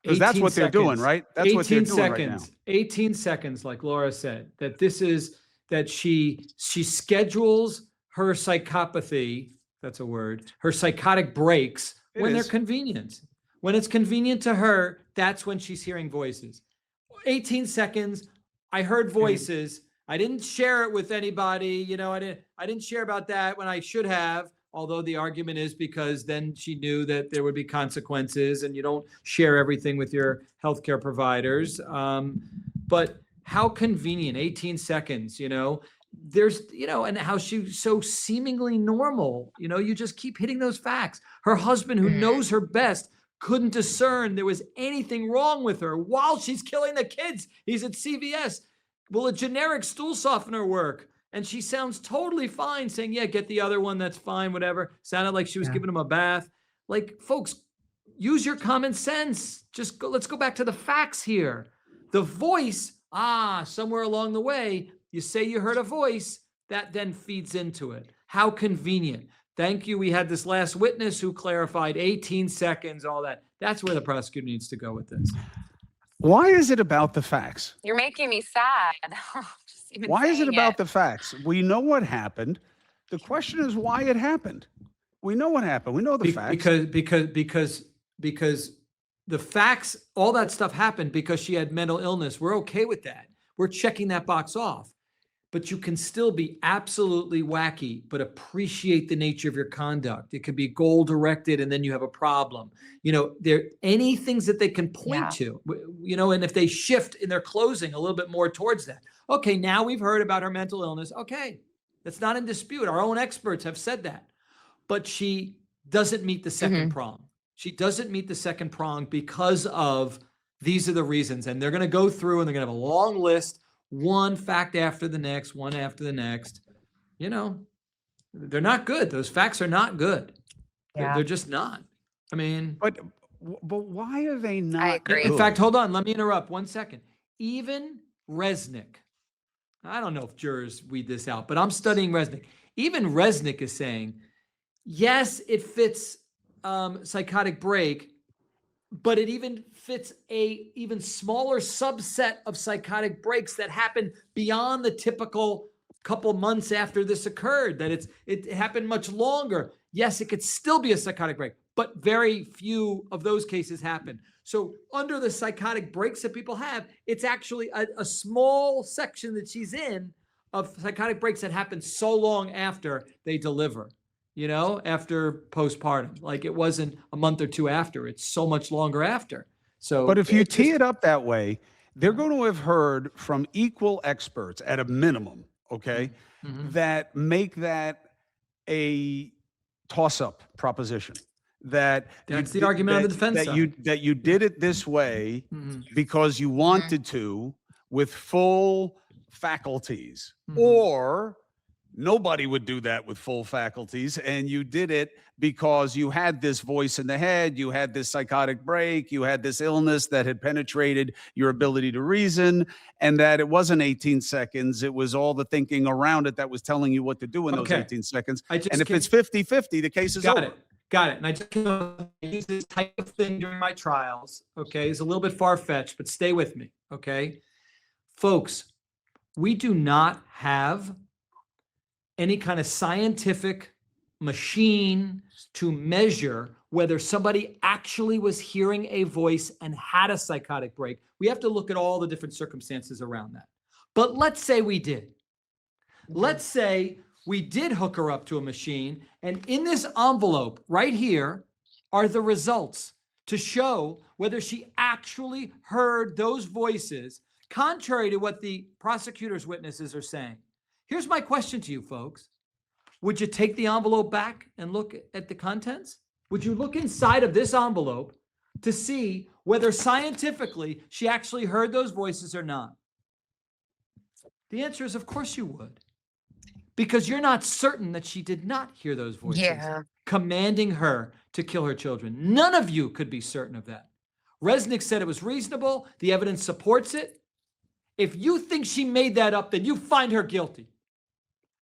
Because that's what they're doing, right? That's what they're doing right now. 18 seconds, like Laura said, that she schedules her psychopathy, that's a word, her psychotic breaks when they're convenient. When it's convenient to her, that's when she's hearing voices. 18 seconds, I heard voices. I didn't share it with anybody. I didn't share about that when I should have. Although the argument is because then she knew that there would be consequences and you don't share everything with your healthcare providers. But how convenient, 18 seconds, there's, and how she's so seemingly normal, you just keep hitting those facts. Her husband, who knows her best, couldn't discern there was anything wrong with her while she's killing the kids. He's at CVS. Will a generic stool softener work? And she sounds totally fine saying, yeah, get the other one. That's fine, whatever. Sounded like she was giving him a bath. Like, folks, use your common sense. Let's go back to the facts here. The voice, somewhere along the way, you say you heard a voice, that then feeds into it. How convenient. Thank you. We had this last witness who clarified 18 seconds, all that. That's where the prosecutor needs to go with this. Why is it about the facts? You're making me sad. Just even Why is it saying about the facts? We know what happened. The question is why it happened. We know what happened. We know the facts. Because the facts, all that stuff happened because she had mental illness. We're okay with that. We're checking that box off. But you can still be absolutely wacky, but appreciate the nature of your conduct. It could be goal directed and then you have a problem. There any things that they can point to, and if they shift in their closing a little bit more towards that. Okay, now we've heard about her mental illness. Okay, that's not in dispute. Our own experts have said that. But she doesn't meet the second prong. She doesn't meet the second prong because of these are the reasons. And they're going to go through and they're going to have a long list. One fact after the next, one after the next. They're not good. Those facts are not good. They're just not. I mean, but why are they not? I agree. In fact, hold on. Let me interrupt 1 second. Even Resnick, I don't know if jurors weed this out, but I'm studying Resnick. Even Resnick is saying, yes, it fits psychotic break, but it even fits a even smaller subset of psychotic breaks that happen beyond the typical couple months after this occurred, that it happened much longer. Yes, it could still be a psychotic break, but very few of those cases happen. So under the psychotic breaks that people have, it's actually a small section that she's in of psychotic breaks that happen so long after they deliver. After postpartum, like it wasn't a month or two after, it's so much longer after. So, but if you tee it up that way, they're going to have heard from equal experts at a minimum, okay, that make that a toss-up proposition. That's the argument on the defense side. That you did it this way because you wanted to with full faculties, or nobody would do that with full faculties, and you did it because you had this voice in the head, you had this psychotic break, you had this illness that had penetrated your ability to reason, and that it wasn't 18 seconds, it was all the thinking around it that was telling you what to do in those 18 seconds. And if it's 50-50, the case is over. Got it. And I use this type of thing during my trials, okay? It's a little bit far-fetched, but stay with me, okay? Folks, we do not have any kind of scientific machine to measure whether somebody actually was hearing a voice and had a psychotic break. We have to look at all the different circumstances around that. But let's say we did. Let's say we did hook her up to a machine, and in this envelope right here are the results to show whether she actually heard those voices, contrary to what the prosecutor's witnesses are saying. Here's my question to you, folks. Would you take the envelope back and look at the contents? Would you look inside of this envelope to see whether scientifically she actually heard those voices or not? The answer is, of course you would. Because you're not certain that she did not hear those voices commanding her to kill her children. None of you could be certain of that. Resnick said it was reasonable. The evidence supports it. If you think she made that up, then you find her guilty.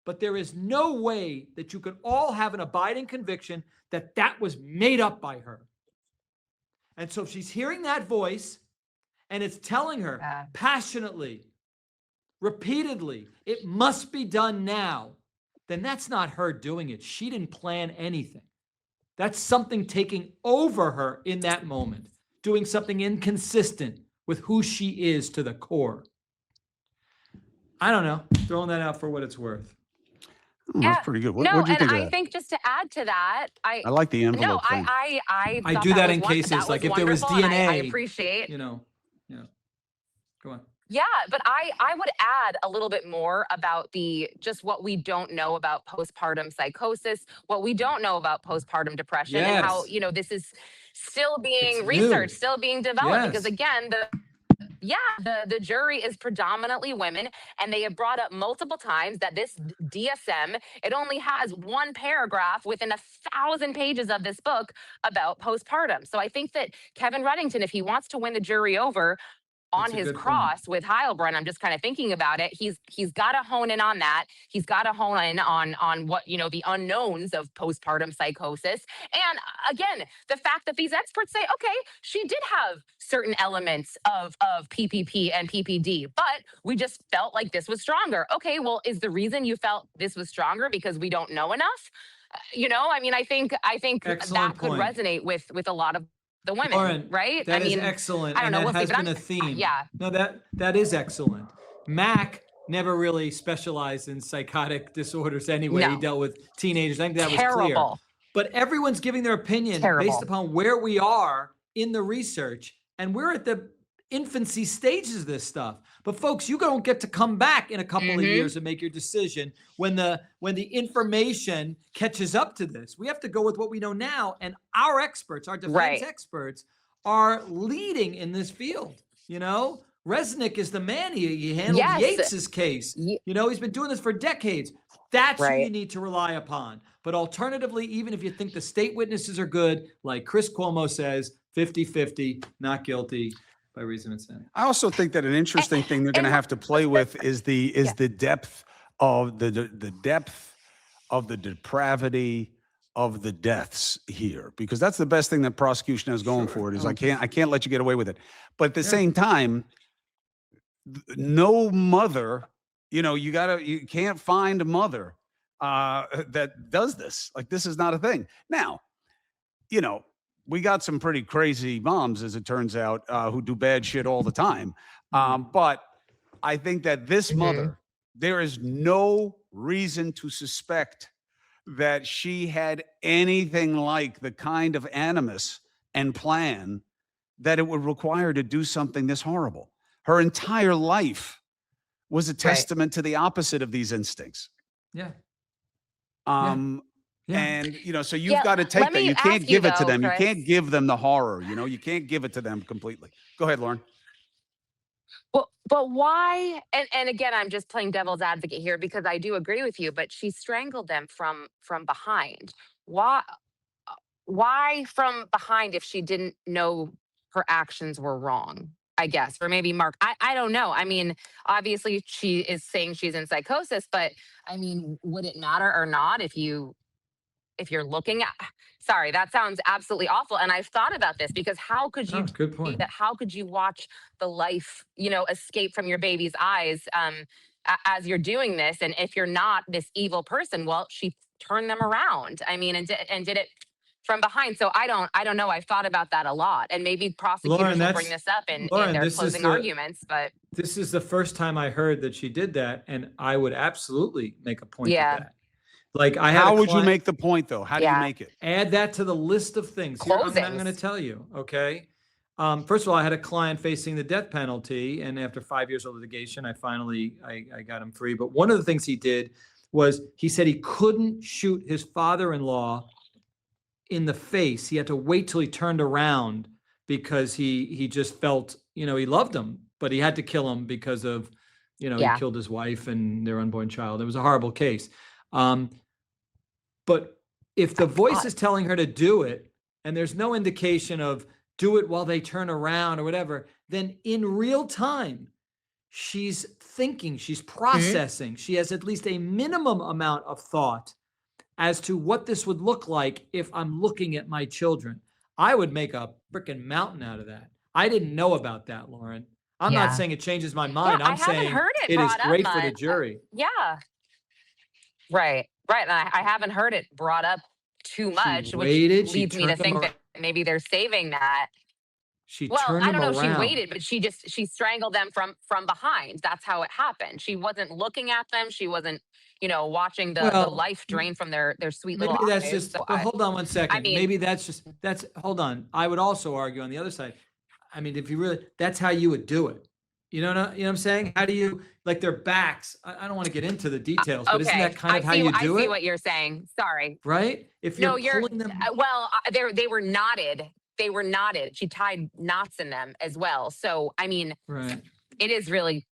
But there is no way that you could all have an abiding conviction that that was made up by her. And so if she's hearing that voice and it's telling her passionately, repeatedly, it must be done now, then that's not her doing it. She didn't plan anything. That's something taking over her in that moment, doing something inconsistent with who she is to the core. I don't know, throwing that out for what it's worth. That's pretty good. No, What'd you and think of I that? think just to add to that, I like the envelope no, thing. I I thought do that was in wonderful. cases, That like was if there was wonderful, and I DNA, appreciate. Go on. Yeah, but I would add a little bit more about just what we don't know about postpartum psychosis, what we don't know about postpartum depression, and how, this is still being researched, still being developed. Because again, the jury is predominantly women, and they have brought up multiple times that this DSM, it only has one paragraph within 1,000 pages of this book about postpartum. So I think that Kevin Reddington, if he wants to win the jury over, on That's a his good point. cross with Heilbrun. I'm just kind of thinking about it. He's got to hone in on that. He's got to hone in on what, the unknowns of postpartum psychosis. And again, the fact that these experts say, okay, she did have certain elements of PPP and PPD, but we just felt like this was stronger. Okay, well, is the reason you felt this was stronger because we don't know enough? I think Excellent that could point. resonate with a lot of the women, Lauren, right? that is excellent. I don't And know. that We'll see, has but been a theme. yeah. No, that is excellent. Mac never really specialized in psychotic disorders anyway. No. He dealt with teenagers. I think that was clear. Terrible. But everyone's giving their opinion Terrible. based upon where we are in the research. And we're at the infancy stages of this stuff. But folks, you don't get to come back in a couple of years and make your decision when the information catches up to this. We have to go with what we know now. And our experts, our defense experts, are leading in this field. Resnick is the man. He handled Yates's case. He's been doing this for decades. That's who you need to rely upon. But alternatively, even if you think the state witnesses are good, like Chris Cuomo says, 50-50, not guilty by reason of insanity. I also think that an interesting thing they're going to have to play with is the depth of the depth of the depravity of the deaths here, because that's the best thing that prosecution has going for it is I can't let you get away with it. But at the same time, no mother, you can't find a mother that does this. Like, this is not a thing. Now, we got some pretty crazy moms, as it turns out, who do bad shit all the time. But I think that this mother, there is no reason to suspect that she had anything like the kind of animus and plan that it would require to do something this horrible. Her entire life was a testament to the opposite of these instincts. Yeah. And, so you've got to take that. You can't give it to them. Chris. You can't give them the horror, you can't give it to them completely. Go ahead, Lauren. Well, but why? And again, I'm just playing devil's advocate here because I do agree with you, but she strangled them from behind. Why from behind if she didn't know her actions were wrong? I guess, or maybe Mark, I don't know. Obviously she is saying she's in psychosis, but would it matter or not if you're looking at, sorry, that sounds absolutely awful. And I've thought about this because how could you, good point. how could you watch the life, escape from your baby's eyes as you're doing this? And if you're not this evil person, well, she turned them around. And did it from behind. So I don't know. I've thought about that a lot, and maybe prosecutors will bring this up in their closing arguments. But this is the first time I heard that she did that, and I would absolutely make a point of that. Like, how would you make the point, though? How do you make it? Add that to the list of things. Here, I'm going to tell you. Okay. First of all, I had a client facing the death penalty, and after 5 years of litigation, I got him free. But one of the things he did was he said he couldn't shoot his father-in-law in the face. He had to wait till he turned around because he just felt, he loved him, but he had to kill him because of, he killed his wife and their unborn child. It was a horrible case. But if the voice is telling her to do it, and there's no indication of do it while they turn around or whatever, then in real time, she's thinking, she's processing. She has at least a minimum amount of thought as to what this would look like if I'm looking at my children. I would make a freaking mountain out of that. I didn't know about that, Lauren. I'm not saying it changes my mind. I'm saying it is great for the jury. Right. And I haven't heard it brought up too much, which leads me to think that maybe they're saving that. I don't know if she waited, but she strangled them from behind. That's how it happened. She wasn't looking at them. She wasn't, watching the life drain from their sweet little eyes. Maybe that's just, hold on one second. Maybe hold on. I would also argue on the other side. If you really, that's how you would do it. You know what I'm saying? How do you, like, their backs? I don't want to get into the details, but isn't that kind of how you do it? I see what you're saying. Sorry. Right? If you're pulling them. They were knotted. They were knotted. She tied knots in them as well. So, it is really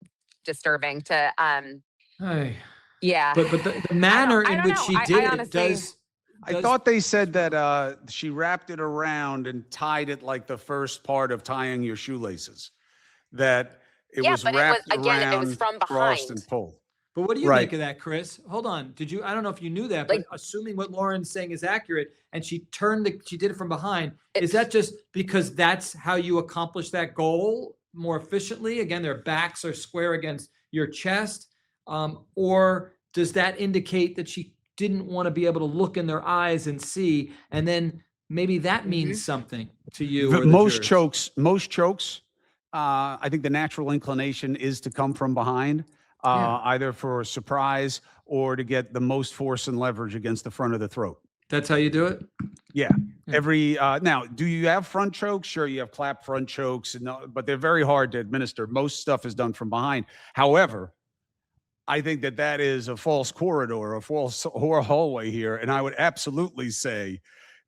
disturbing to, But the manner in which she did it does. I thought they said that she wrapped it around and tied it like the first part of tying your shoelaces. that it Yeah, was but it was, wrapped again, it was around, from crossed, behind. and pulled. But what do you Right. make of that, Chris? Hold on. I don't know if you knew that, Like- but assuming what Lauren's saying is accurate and she did it from behind, It- is that just because that's how you accomplish that goal more efficiently? Again, their backs are square against your chest. Or does that indicate that she didn't want to be able to look in their eyes and see, and then maybe that means something to you or the Most jurors? chokes, I think the natural inclination is to come from behind, Yeah. either for a surprise or to get the most force and leverage against the front of the throat. That's how you do it? Yeah. Now, do you have front chokes? Sure, you have clap front chokes, but they're very hard to administer. Most stuff is done from behind. However, I think that is a false corridor, a false hallway here. And I would absolutely say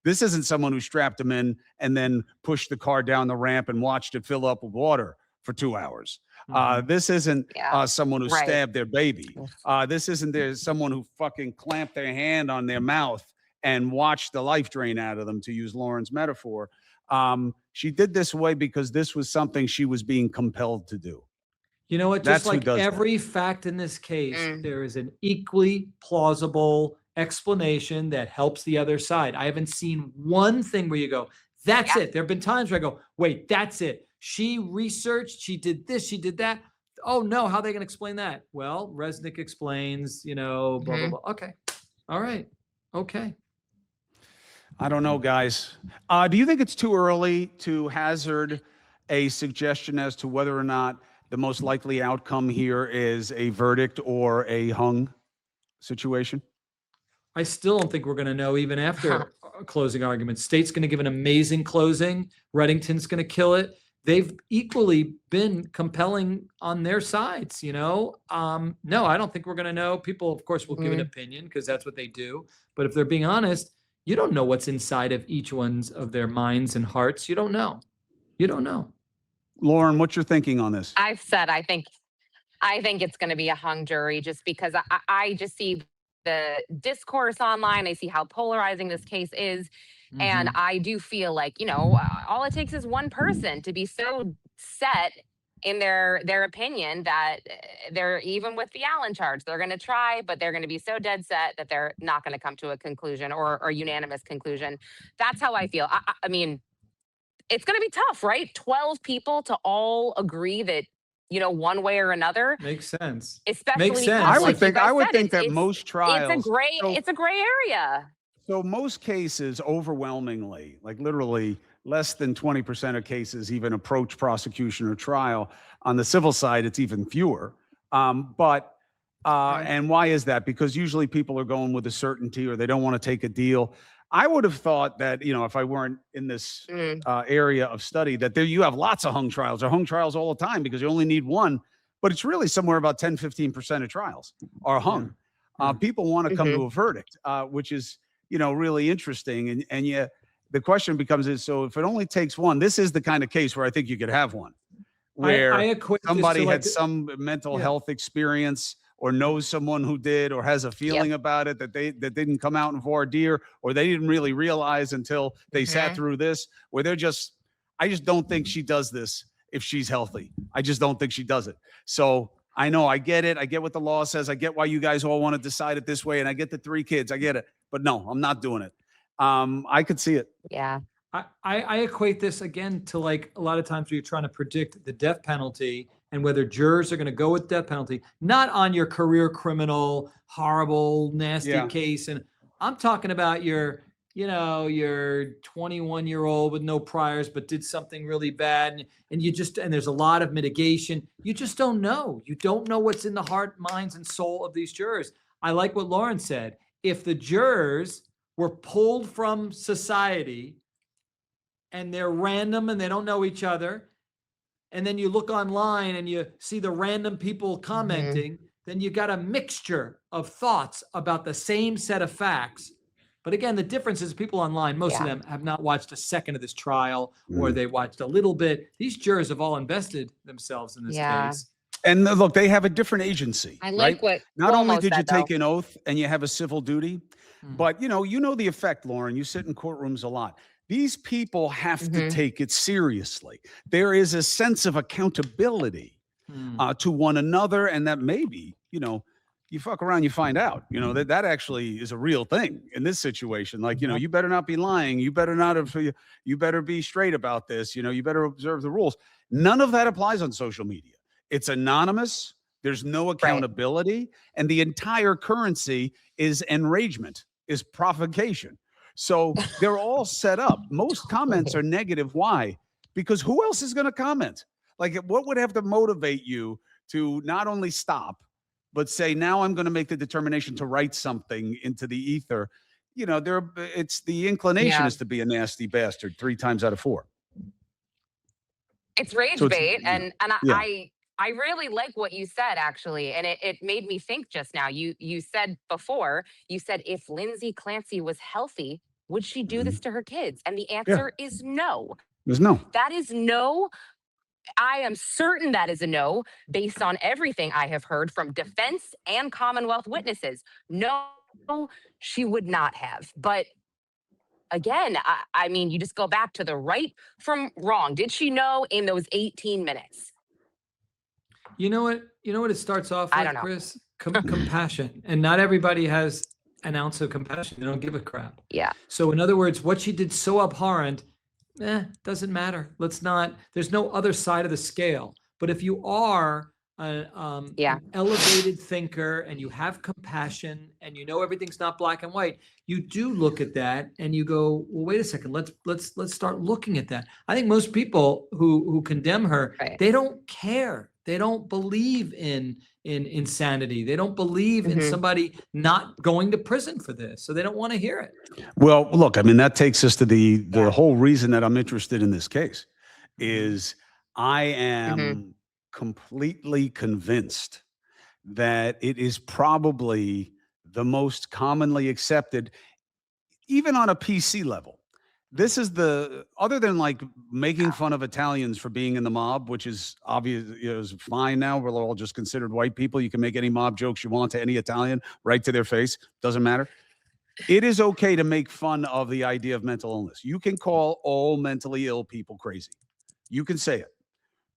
this isn't someone who strapped him in and then pushed the car down the ramp and watched it fill up with water for 2 hours. This isn't someone who Right. stabbed their baby. This isn't someone who fucking clamped their hand on their mouth and watched the life drain out of them, to use Lauren's metaphor. She did this way because this was something she was being compelled to do. You know what? That's Just who like does that. every fact in this case, Mm. there is an equally plausible explanation that helps the other side. I haven't seen one thing where you go, that's Yeah. it. There have been times where I go, wait, that's it. She researched, she did this, she did that. Oh no, how are they going to explain that? Well, Resnick explains, blah, blah, Mhm. blah. Okay. All right. Okay. I don't know, guys. Do you think it's too early to hazard a suggestion as to whether or not the most likely outcome here is a verdict or a hung situation? I still don't think we're going to know even after a closing argument. State's going to give an amazing closing. Reddington's going to kill it. They've equally been compelling on their sides, No, I don't think we're going to know. People, of course, will give an opinion because that's what they do. But if they're being honest, you don't know what's inside of each one's of their minds and hearts. You don't know. You don't know. Lauren, what's your thinking on this? I've said I think it's going to be a hung jury, just because I just see the discourse online. I see how polarizing this case is. And I do feel like, all it takes is one person to be so set in their opinion that they're, even with the Allen charge, they're going to try, but they're going to be so dead set that they're not going to come to a conclusion or a unanimous conclusion. That's how I feel. I mean, it's going to be tough, right? 12 people to all agree that, one way or another. Makes sense. Especially Makes because, sense. I like would think you guys I would said, think that it's- most trials it's a gray area. So most cases, overwhelmingly, like literally less than 20% of cases even approach prosecution or trial. On the civil side, it's even fewer. And why is that? Because usually people are going with a certainty or they don't want to take a deal. I would have thought that, if I weren't in this area of study, that you have lots of hung trials or hung trials all the time because you only need one. But it's really somewhere about 10, 15% of trials are hung. People want to come to a verdict, which is, really interesting. And yet the question becomes so if it only takes one, this is the kind of case where I think you could have one where I equate this to somebody like had some mental health experience or knows someone who did, or has a feeling about it that didn't come out in voir dire, or they didn't really realize until they sat through this, where I just don't think she does this if she's healthy. I just don't think she does it. So I know, I get it. I get what the law says. I get why you guys all want to decide it this way. And I get the 3 kids. I get it. But no, I'm not doing it. I could see it. Yeah. I equate this again to like a lot of times where you're trying to predict the death penalty and whether jurors are going to go with death penalty, not on your career criminal, horrible, nasty case. And I'm talking about your 21-year-old with no priors, but did something really bad. And there's a lot of mitigation. You just don't know. You don't know what's in the heart, minds, and soul of these jurors. I like what Lauren said. If the jurors were pulled from society and they're random and they don't know each other, and then you look online and you see the random people commenting, then you got a mixture of thoughts about the same set of facts. But again, the difference is people online, most of them have not watched a second of this trial, or they watched a little bit. These jurors have all invested themselves in this case. And look, they have a different agency. I like what Not only Cuomo did you said, take though. an oath and you have a civil duty, but you know the effect, Lauren. You sit in courtrooms a lot. These people have to take it seriously. There is a sense of accountability to one another, and that maybe, you fuck around, you find out, that actually is a real thing in this situation. Like, you better not be lying. You better not have, you better be straight about this. You better observe the rules. None of that applies on social media. It's anonymous. There's no accountability. And the entire currency is enragement, is provocation. So they're all set up. Most comments are negative. Why? Because who else is going to comment? Like, what would have to motivate you to not only stop, but say, now I'm going to make the determination to write something into the ether? It's the inclination is to be a nasty bastard 3 times out of 4. It's rage bait. And I really like what you said, actually. And it made me think just now. You said before, if Lindsay Clancy was healthy, would she do this to her kids? And the answer is no. There's no. That is no. I am certain that is a no, based on everything I have heard from defense and Commonwealth witnesses. No, she would not have. But again, I mean, you just go back to the right from wrong. Did she know in those 18 minutes? You know what it starts off I with, don't know. Chris? Compassion. And not everybody has an ounce of compassion. They don't give a crap. Yeah. So in other words, what she did so abhorrent, doesn't matter. There's no other side of the scale. But if you are an elevated thinker and you have compassion and you know everything's not black and white, you do look at that and you go, well, wait a second, let's start looking at that. I think most people who condemn her, they don't care. They don't believe in insanity. They don't believe in somebody not going to prison for this. So they don't want to hear it. Well, look, I mean, that takes us to the whole reason that I'm interested in this case is I am completely convinced that it is probably the most commonly accepted, even on a PC level. This is other than like making fun of Italians for being in the mob, which is obvious, is fine now. We're all just considered white people. You can make any mob jokes you want to any Italian right to their face. Doesn't matter. It is okay to make fun of the idea of mental illness. You can call all mentally ill people crazy. You can say it.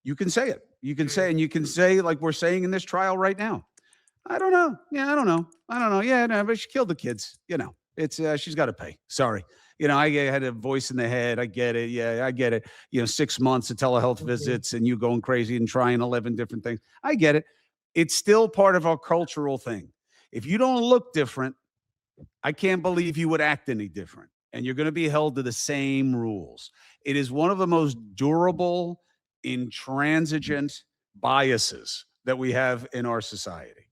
You can say it. You can say, and you can say, like we're saying in this trial right now, I don't know. Yeah, I don't know. Yeah, no, but she killed the kids. It's she's got to pay. Sorry. I had a voice in the head. I get it. Yeah, I get it. 6 months of telehealth visits and you going crazy and trying 11 different things. I get it. It's still part of our cultural thing. If you don't look different, I can't believe you would act any different. And you're going to be held to the same rules. It is one of the most durable, intransigent biases that we have in our society.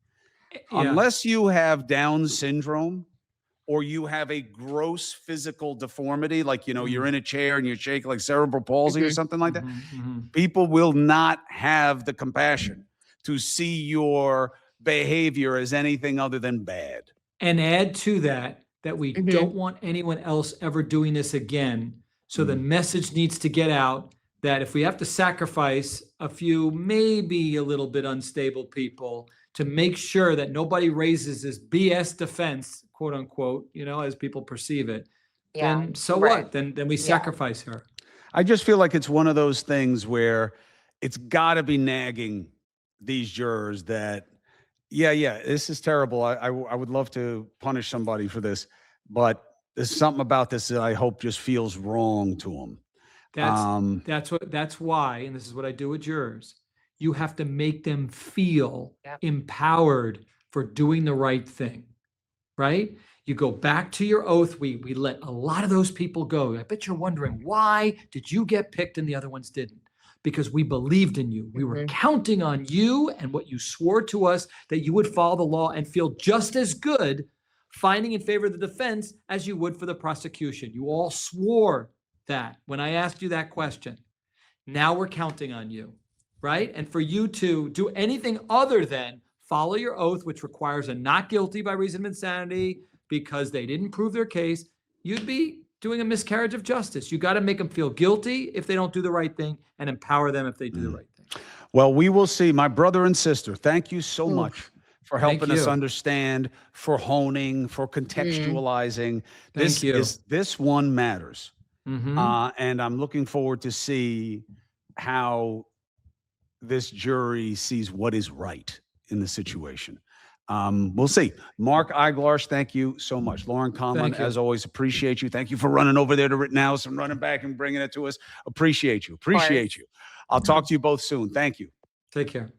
Unless you have Down syndrome, or you have a gross physical deformity, like, you're in a chair and you shake like cerebral palsy or something like that, people will not have the compassion to see your behavior as anything other than bad. And add to that we don't want anyone else ever doing this again. So the message needs to get out that if we have to sacrifice a few, maybe a little bit unstable people to make sure that nobody raises this BS defense, quote unquote, as people perceive it, then so what? Then we sacrifice her. I just feel like it's one of those things where it's got to be nagging these jurors that, this is terrible. I would love to punish somebody for this, but there's something about this that I hope just feels wrong to them. That's why, and this is what I do with jurors, you have to make them feel empowered for doing the right thing. Right? You go back to your oath. We let a lot of those people go. I bet you're wondering, why did you get picked and the other ones didn't? Because we believed in you. We were counting on you and what you swore to us, that you would follow the law and feel just as good finding in favor of the defense as you would for the prosecution. You all swore that when I asked you that question. Now we're counting on you, right? And for you to do anything other than follow your oath, which requires a not guilty by reason of insanity because they didn't prove their case, you'd be doing a miscarriage of justice. You got to make them feel guilty if they don't do the right thing and empower them if they do the right thing. Well, we will see. My brother and sister, thank you so much for helping us understand, for honing, for contextualizing. This one matters. And I'm looking forward to see how this jury sees what is right in the situation. We'll see. Mark Eiglarsh, thank you so much. Lauren Conlin, Thank you. as always, appreciate you. Thank you for running over there to Rittenhouse and running back and bringing it to us. Appreciate you. Appreciate you. I'll talk to you both soon. Thank you. Take care.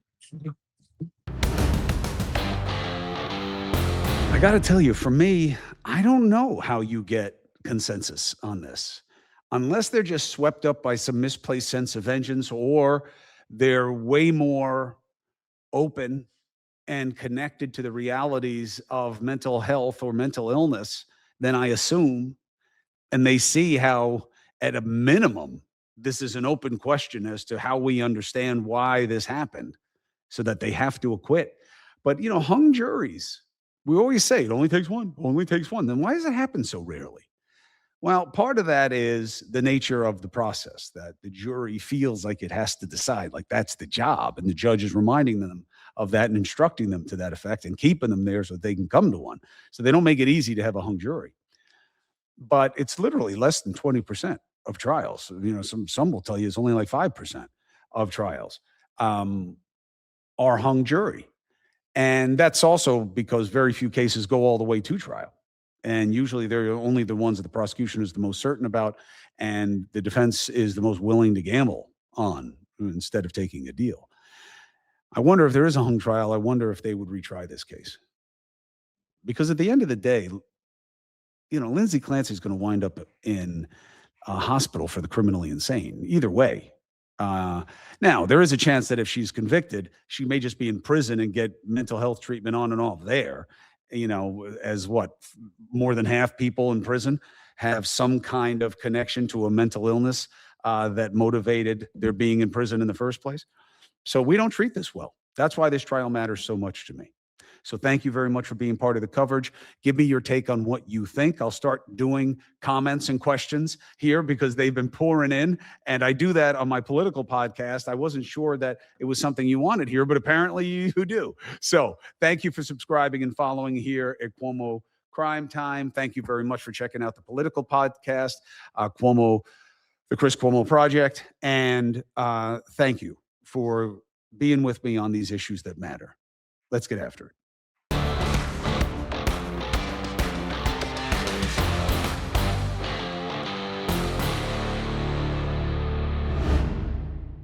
I got to tell you, for me, I don't know how you get consensus on this. Unless they're just swept up by some misplaced sense of vengeance, or they're way more open and connected to the realities of mental health or mental illness than I assume. And they see how, at a minimum, this is an open question as to how we understand why this happened, so that they have to acquit. But, hung juries, we always say it only takes one, only takes one. Then why does it happen so rarely? Well, part of that is the nature of the process, that the jury feels like it has to decide, like that's the job. And the judge is reminding them of that and instructing them to that effect and keeping them there so that they can come to one. So they don't make it easy to have a hung jury. But it's literally less than 20% of trials. Some will tell you it's only like 5% of trials are hung jury. And that's also because very few cases go all the way to trial. And usually they're only the ones that the prosecution is the most certain about, and the defense is the most willing to gamble on instead of taking a deal. I wonder if there is a hung trial, I wonder if they would retry this case. Because at the end of the day, Lindsay Clancy is going to wind up in a hospital for the criminally insane, either way. Now, there is a chance that if she's convicted, she may just be in prison and get mental health treatment on and off there. As more than half people in prison have some kind of connection to a mental illness that motivated their being in prison in the first place. So we don't treat this well. That's why this trial matters so much to me. So thank you very much for being part of the coverage. Give me your take on what you think. I'll start doing comments and questions here because they've been pouring in. And I do that on my political podcast. I wasn't sure that it was something you wanted here, but apparently you do. So thank you for subscribing and following here at Cuomo Crime Time. Thank you very much for checking out the political podcast, the Chris Cuomo Project. And thank you for being with me on these issues that matter. Let's get after it.